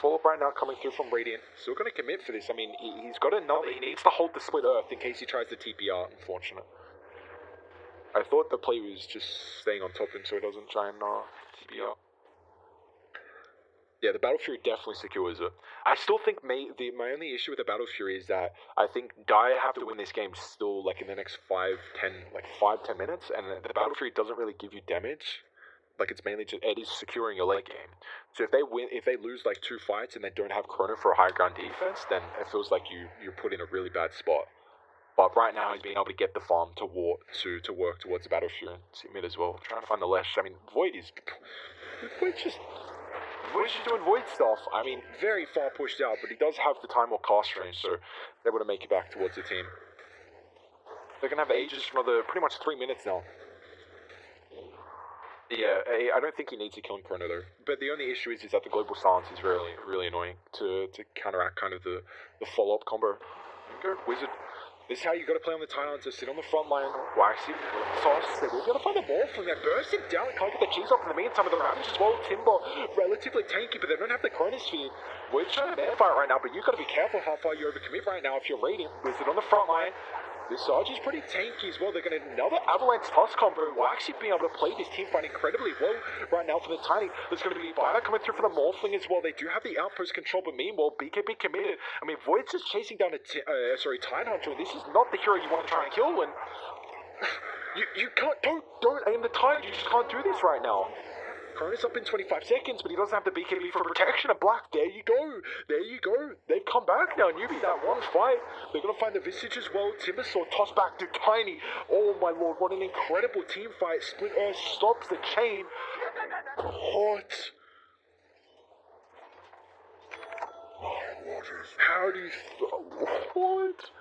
Follow-up right now coming through from Radiant. Still going to commit for this. I mean, he's got another. He needs to hold the split Earth in case he tries to TP out, unfortunate. I thought the play was just staying on top of him so he doesn't try and TP up. Yeah, the Battle Fury definitely secures it. I still think my only issue with the Battle Fury is that I think Dire have to win this game still, like, in the next 5-10 minutes, and the Battle Fury doesn't really give you damage. Like, it's mainly just, it is securing your late game. So if they lose, like, 2 fights and they don't have Chrono for a high ground defense, then it feels like you're put in a really bad spot. But right now, he's being able to get the farm to work towards the Battle Fury and see mid as well. Trying to find the Lesh. I mean, Void's just doing Void stuff. I mean, very far pushed out, but he does have the time or cast range, so they're able to make it back towards the team. They're going to have Aegis for another pretty much 3 minutes now. Yeah, I don't think he needs to kill Chrono though. But the only issue is that the global silence is really, really annoying to counteract kind of the follow-up combo. Go, Wizard. This is how you got to play on the tight line, to sit on the front line, waxy, toss. They will be able to find the ball from there, bursting down, and can't get the cheese off in the meantime with the Ravage as well. Timber, relatively tanky, but they don't have the Chronosphere. We're trying to man fight right now, but you've got to be careful how far you overcommit right now if you're raiding. Wizard on the front line. This Sarge is pretty tanky as well. They're going to another Avalanche toss combo. We're actually being able to play this team fight incredibly well right now for the Tiny. There's going to be Vita coming through for the Morphling as well. They do have the outpost control, but meanwhile, BKB committed. I mean, Void's just chasing down a Tidehunter, and this is not the hero you want to try and kill. And you can't, don't aim the Tide. You just can't do this right now. Chrono's up in 25 seconds, but he doesn't have the BKB for protection. And Black, there you go. They've come back now. Newbee, that one fight. They're going to find the Visage as well. Timbersaw toss back to Tiny. Oh my lord, what an incredible team fight. Split Earth stops the chain. What? How do you... What?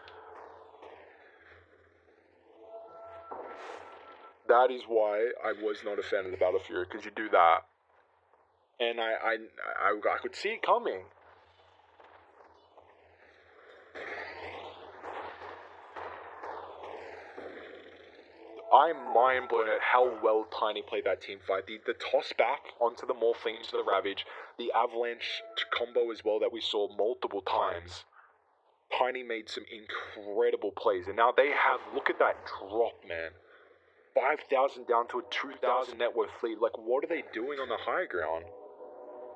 That is why I was not a fan of the Battle Fury, because you do that. And I could see it coming. I'm mind blown at how well Tiny played that team fight. The toss back onto the Morphling, into the Ravage, the Avalanche combo as well that we saw multiple times. Tiny made some incredible plays, and now they have, look at that drop, man. 5,000 down to a 2,000 net worth lead. Like, what are they doing on the high ground?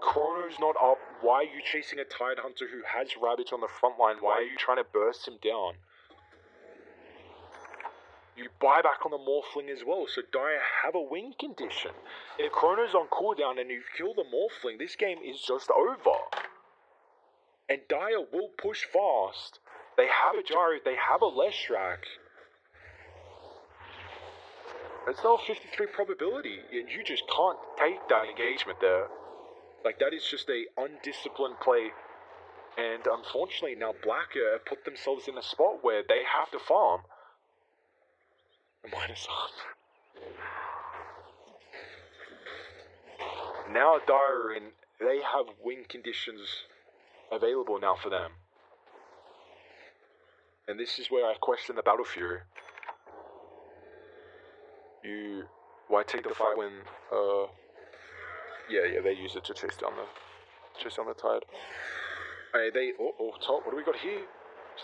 Chrono's not up. Why are you chasing a Tidehunter who has Ravage on the front line? Why are you trying to burst him down? You buy back on the Morphling as well, so Dire have a win condition. If Chrono's on cooldown and you kill the Morphling, this game is just over. And Dire will push fast. They have a Gyro, they have a Leshrac. It's now a 53 probability, and you just can't take that engagement there. Like, that is just a undisciplined play. And unfortunately, now Black put themselves in a spot where they have to farm. Minus up. Now Dire, and they have win conditions available now for them. And this is where I question the Battle Fury. Why take the fight when, yeah, they use it to chase down the Tide. Top, what do we got here?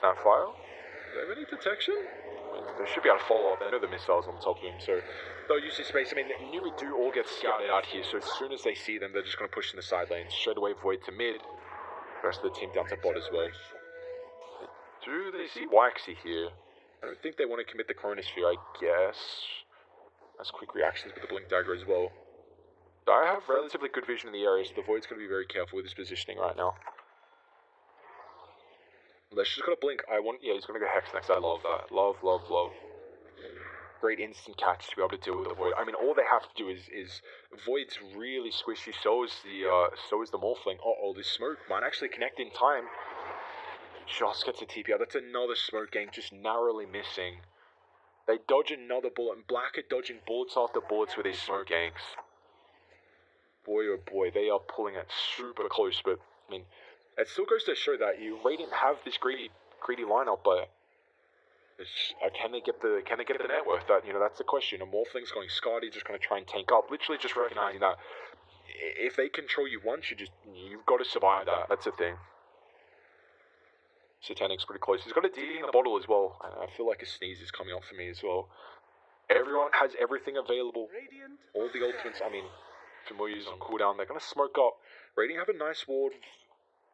Snapfire? Do they have any detection? I mean, they should be able to follow up. They know the missiles on top of them, so they'll use this space. I mean, Newbee do all get scouted out here, so as soon as they see them, they're just going to push in the side lanes. Straight away, Void to mid. The rest of the team down to bot as well. Do they see Waxy here? I don't think they want to commit the Chronosphere, I guess. That's quick reactions with the Blink Dagger as well. I have relatively good vision in the area, so the Void's going to be very careful with his positioning right now. Let's just got to blink. He's going to go Hex next. I love that. Love. Great instant catch to be able to deal with the Void. I mean, all they have to do is Void's really squishy, so is the Morphling. This smoke might actually connect in time. Just gets a TP out. That's another smoke gang just narrowly missing. They dodge another bullet, and Black are dodging bullets after bullets with these smoke gangs. Boy, oh boy, they are pulling it super close, but, I mean, it still goes to show that you Radiant have this greedy lineup, but can they get the net worth? That's the question. A Morphling's going Scotty, just going to try and tank up, literally just recognizing that if they control you once, you've got to survive that. That's the thing. Satanic's pretty close. He's got a DD in the bottle as well. I feel like a sneeze is coming up for me as well. Everyone has everything available. Radiant All the ultimates, I mean, Familiars on cooldown. They're going to smoke up. Radiant have a nice ward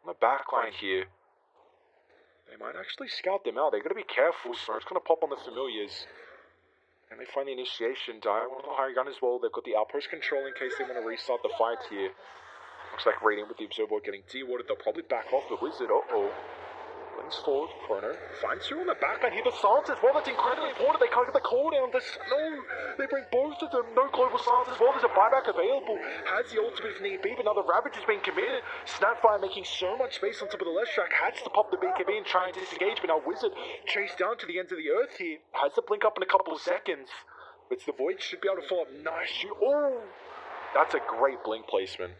on the backline here. They might actually scout them out. They're going to be careful. Smoke's going to pop on the Familiars. And they find the initiation. Die on the higher gun as well. They've got the outpost control in case they want to restart the fight here. Looks like Radiant with the Observer getting de-warded. They'll probably back off the Wizard. Uh-oh. Leans forward. Chrono finds through on the backline here. The silence as well. That's incredibly important. They can't get the cooldown. No! They bring both of them. No global silence as well. There's a buyback available. Has the ultimate if need be, but now the Ravage has been committed. Snapfire making so much space on top of the left track. Has to pop the BKB and try and disengage, but now Wizard chased down to the ends of the earth here. Has to blink up in a couple of seconds. But the Void should be able to follow up. Nice shoot. Oh! That's a great blink placement.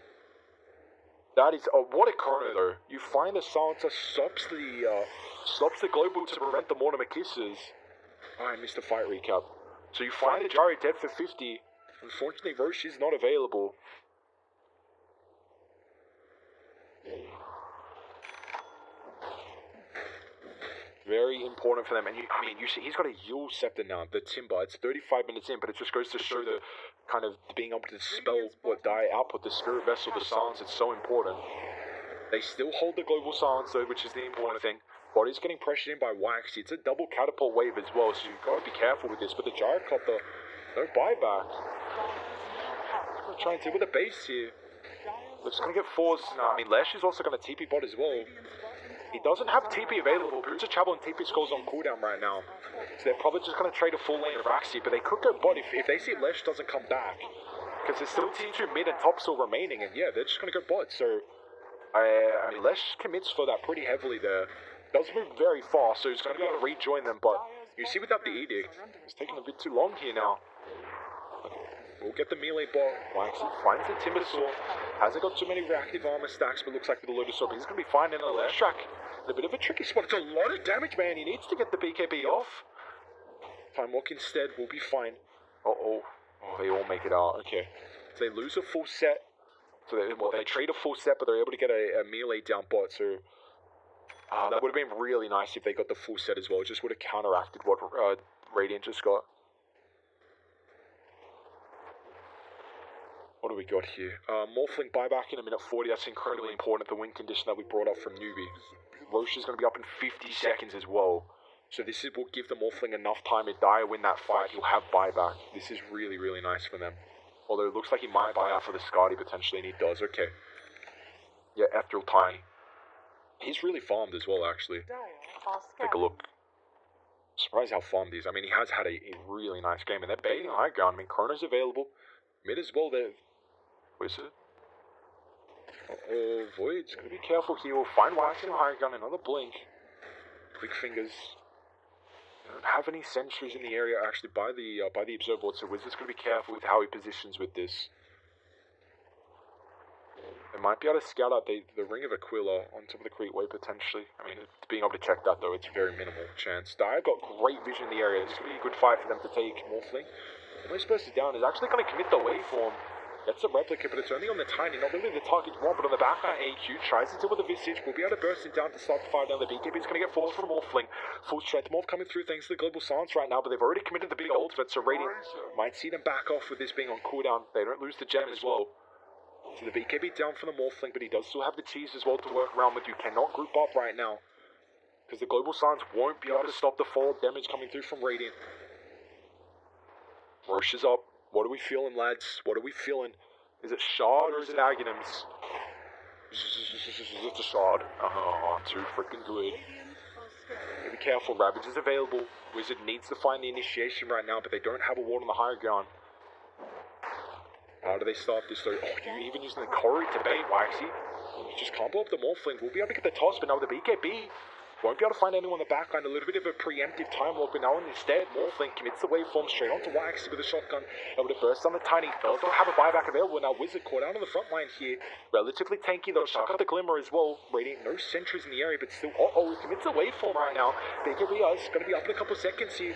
That is, what a chrono though. You find the silencer stops the global to prevent the Mortimer kisses. Oh, I missed the fight recap. So you find the Jari dead for 50. Unfortunately, Roche is not available. Very important for them. And you see, he's got a Yule Scepter now, the Timber. It's 35 minutes in, but it just goes to show the kind of being able to dispel what die output, the Spirit Vessel, the silence. It's so important. They still hold the global silence though, which is the important thing. Body's getting pressured in by Waxy. It's a double catapult wave as well, so you've got to be careful with this. But the Gyrocopter, no buyback. I'm trying to with the base here. Looks going to get forced. No, I mean, Lash is also going to TP bot as well. He doesn't have TP available. Boots of Travel and TP scores on cooldown right now. So they're probably just going to trade a full lane of Raxi, but they could go bot if they see Lesh doesn't come back. Because there's still T2 mid and top still remaining, and yeah, they're just going to go bot. So, I mean, Lesh commits for that pretty heavily there. Does move very fast, so he's going to be able to rejoin them, but you see without the Edict, it's taking a bit too long here now. We'll get the melee bot. Waxy finds the Timber Sword. Hasn't got too many reactive armor stacks, but looks like with the Lotus Sword, he's going to be fine in the last track. A bit of a tricky spot. It's a lot of damage, man. He needs to get the BKB off. Time Walk instead will be fine. Uh-oh. Oh, they all make it out. Okay. So they lose a full set. So they trade a full set, but they're able to get a melee down bot. So that would have been really nice if they got the full set as well. It just would have counteracted what Radiant just got. What do we got here? Morphling buyback in a minute 40. That's incredibly important. The win condition that we brought up from Newbee. Roche is going to be up in 50 seconds as well. So this will give the Morphling enough time to die win that fight. He'll have buyback. This is really, really nice for them. Although it looks like he might buy out for the Skadi potentially, and he does. Okay. Yeah, Ethereal Tiny. He's really farmed as well, actually. Take a look. Surprised how farmed he is. I mean, he has had a really nice game, and they're baiting high ground. I mean, Chrono's available. Mid as well, they're... Wizard? Uh-oh, Void's gonna be careful here. We'll find Wax in the high gun, another blink. Quick fingers. They don't have any sentries in the area actually by the observer board, so Wizard's gonna be careful with how he positions with this. They might be able to scout out the Ring of Aquila on top of the Creepway potentially. I mean, being able to check that though, it's a very minimal chance. Dire got great vision in the area. This is gonna be a good fight for them to take Morphling. The most burst down is actually going to commit the waveform. Gets a replica, but it's only on the Tiny, not really the target you want, but on the back AQ, tries to deal with the Visage, will be able to burst him down to start the fire down. The BKB is going to get forced from Morphling. Full strength Morph coming through thanks to the Global Silence right now, but they've already committed the big ultimate, so Radiant might see them back off with this being on cooldown. They don't lose the gem as well. So the BKB down for the Morphling, but he does still have the cheese as well to work around with. You cannot group up right now, because the Global Silence won't be able to stop the follow-up damage coming through from Radiant. Roche is up. What are we feeling, lads? What are we feeling? Is it Shard or is it Aghanims? It's a Shard. Oh, too freaking good. Be careful, Ravage is available. Wizard needs to find the initiation right now, but they don't have a ward on the higher ground. How do they start this though? Oh, you're even using the Cory to bait, Waxy. You just can't blow up the Morphling. We'll be able to get the toss, but now with the BKB, won't be able to find anyone in the backline. A little bit of a preemptive time walk, but now instead, Morphling commits the waveform straight onto Waxy with a shotgun, able to burst on the Tiny. Does not have a buyback available. Now Wizard caught out on the front line here. Relatively tanky though. Chuck out the Glimmer as well. Radiant, no sentries in the area, but still, he commits a waveform right now. BKB is going to be up in a couple seconds here.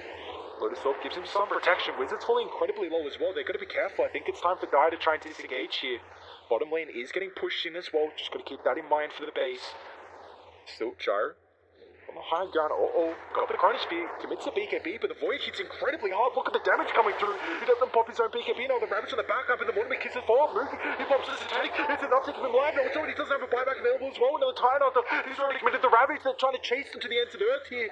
Lotus Orb gives him some protection. Wizard's falling incredibly low as well. They're going to be careful. I think it's time for Dire to try and disengage here. Bottom lane is getting pushed in as well. Just got to keep that in mind for the base. Still, Gyro. On the high ground, got the chronosphere, commits a BKB, but the Void hits incredibly hard. Look at the damage coming through. He doesn't pop his own BKB now. The Ravage on the back up in the morning kisses forward. Mookie, he pops the Satanic. It's enough to keep him alive. No, it's already doesn't have a buyback available as well. Another Titan Hunter. He's already committed the Ravage. They're trying to chase him to the ends of the earth here.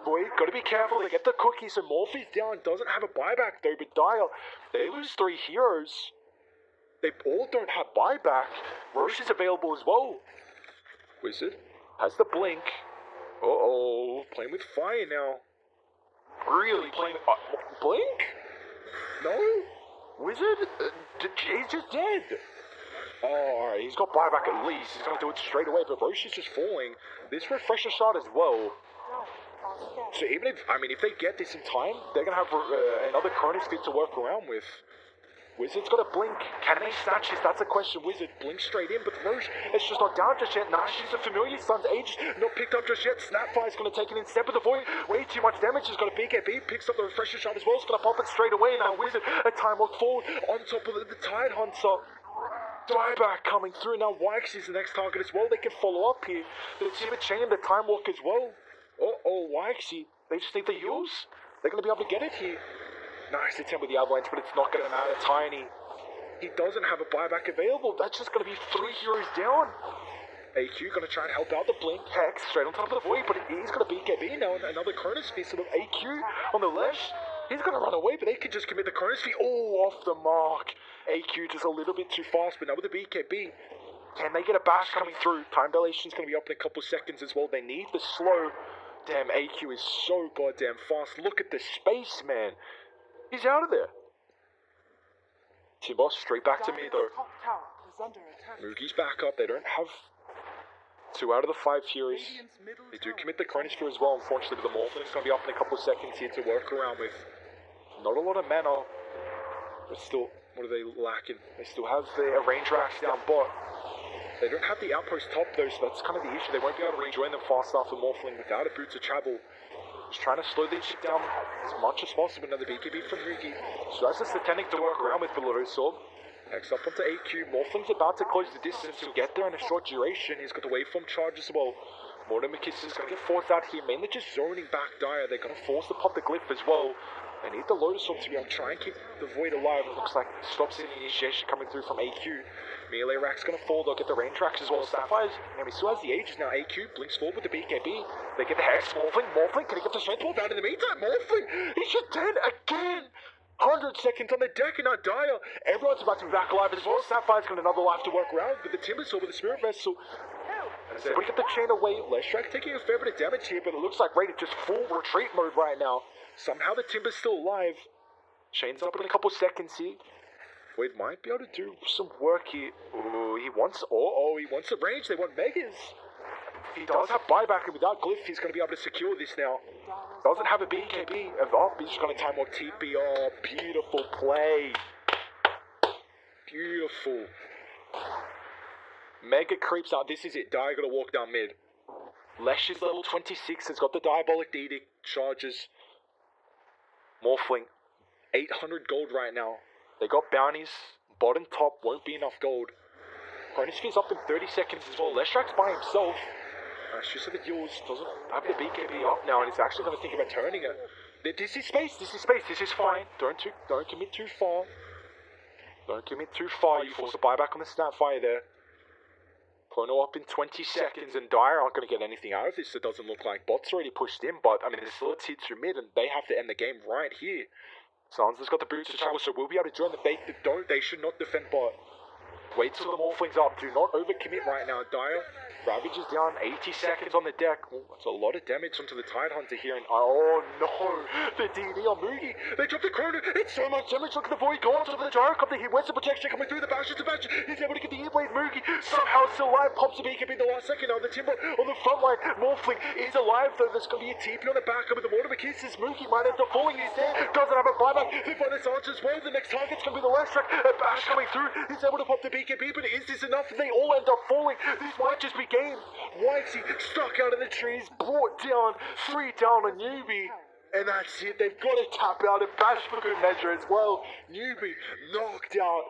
Boy, gotta be careful. They get the cookie, so Morphe's down. Doesn't have a buyback though, but Dial, they lose 3 heroes. They all don't have buyback. Roche is available as well. Wizard has the blink. Playing with fire now. Really playing with... blink? No? Wizard? He's just dead. Alright, he's got buyback at least. He's going to do it straight away, but Roche is just falling. This refresher shot as well. So even if, if they get this in time, they're going to have another chronosphere to work around with. Wizard's got a blink. Can they snatch this? That's a question. Wizard blinks straight in, but Roche is just not down just yet. Nah, she's a familiar. Sun's age not picked up just yet. Snapfire's going to take it in step with the Void. Way too much damage. He's got a BKB. Picks up the refresher shot as well. He's going to pop it straight away. Now Wizard, a time walk forward on top of the Tide Hunter. Dieback coming through. Now Wax is the next target as well. They can follow up here. The Timber Chain, the Time Walk as well. Waxy. They just need the heals. They're going to be able to get it here. Nice attempt with the Avalanche, but it's not going to matter. Tiny. He doesn't have a buyback available. That's just going to be 3 heroes down. AQ going to try and help out the blink. Hex straight on top of the Void, but he's got a BKB now. Another chronosphere. So AQ on the left. He's going to run away, but they could just commit the chronosphere. Off the mark. AQ just a little bit too fast, but now with the BKB. Can they get a bash coming through? Time dilation's going to be up in a couple seconds as well. They need the slow. Damn, AQ is so goddamn fast. Look at the space, man. He's out of there. T-Boss straight back to me though. Moogie's back up. They don't have 2 out of the 5 heroes. They do commit the chronosphere as well. Unfortunately, the Morphling's going to be up in a couple of seconds here to work around with. Not a lot of mana. But still, what are they lacking? They still have their range racks down bot. They don't have the outpost top though, so that's kind of the issue. They won't be able to rejoin them fast enough for Morphling without a boot to travel. Just trying to slow this shit down as much as possible. Another BKB from Moogie. So that's a Satanic to work around with below Sword. Next up onto AQ. Morphling's about to close the distance. He'll get there in a short duration. He's got the waveform charge as well. Mortimer-Kiss is going to get forced out here. Mainly just zoning back Dire. They're going to force to pop the glyph as well. They need the Lotus Orb to be able to try and keep the Void alive. It looks like stops the initiation coming through from AQ. Melee Rack's going to fall. They'll get the range racks as well as Sapphires. And he still has the ages now. AQ blinks forward with the BKB. They get the Hex. Morphling. Can he get the Strength Ball down in the meantime? Morphling. He's just dead again. 100 seconds on the deck and not Dial. Everyone's about to be back alive as well. Sapphire's got another life to work around with the Timber Sword with the Spirit Vessel. As they get the chain away, Leshrac taking a fair bit of damage here, but it looks like Raiden just full retreat mode right now. Somehow the Timber's still alive. Chain's up in a couple seconds here. Wade might be able to do some work here. He wants a range. They want Megas. He does have buyback, and without Glyph, he's going to be able to secure this now. Doesn't have a BKB. He's just going to time walk TP. Oh, beautiful play. Beautiful. Mega creeps out. This is it. Dire got to walk down mid. Lesh is level 26. Has got the Diabolic Edict charges. Morphling. 800 gold right now. They got bounties. Bottom top won't be enough gold. Chronosphere's up in 30 seconds as well. Leshrac's by himself. Just so the Yules doesn't have the BKB up now, and he's actually going to think about turning it. This is space. This is fine. Don't commit too far. Don't commit too far. You force a buyback on the Snapfire there. Chrono up in 20 seconds, and Dire aren't going to get anything out of this. It doesn't look like bot's already pushed in, but there's still a tier 2 mid, and they have to end the game right here. Sansa's got the boots to travel, so we'll be able to join them. They should not defend bot. Wait till the Morphling's up. Do not overcommit right now. Dire. Ravage is down. 80 seconds on the deck. That's a lot of damage onto the Tide Hunter here. And oh no! The DD on Moogie. They dropped the Chrono. It's so much damage. Look at the Void going onto the Gyrocopter. He wants the protection coming through the Bastion to Bastion. He's able to get the Earblade. Moogie somehow still alive. Pops the BKB in the last second. Now the Timber on the front line. Morphling is alive though. There's going to be a TP on the back of the Mortimer Kisses. Moogie might end up falling. He's there. Doesn't have a buyback. They find his answer as well. The next target's going to be the Leshrac. A Bash coming through. He's able to pop the BKB, but is this enough? They all end up falling. This might just be game. Whitey stuck out of the trees, brought down, 3 down on Newbee. And that's it. They've got to tap out and Bash for good measure as well. Newbee knocked out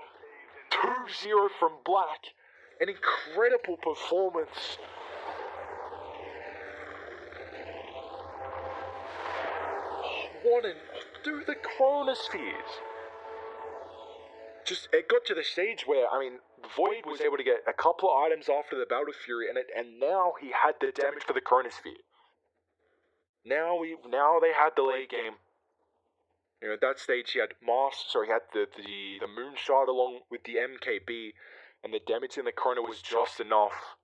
2-0 from Black. An incredible performance. through the chronospheres. Just, it got to the stage where, I mean, Void was able to get a couple of items after the Battle Fury, and now he had the damage for the chronosphere. Now they had the late game. You know, at that stage he had he had the Moonshot along with the MKB, and the damage in the Chrono was just enough.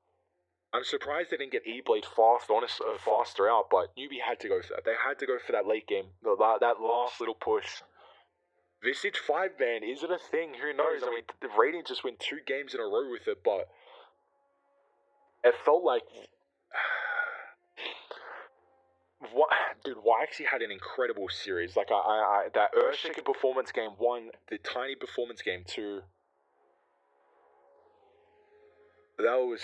I'm surprised they didn't get E-Blade faster out, but Newbee had to go for that. They had to go for that late game, that last little push. Visage 5 ban, is it a thing? Who knows? I mean, the Radiant just win 2 games in a row with it, but it felt like... Dude, YXE had an incredible series. Like, that Earthshaker performance game 1, the Tiny performance game 2, that was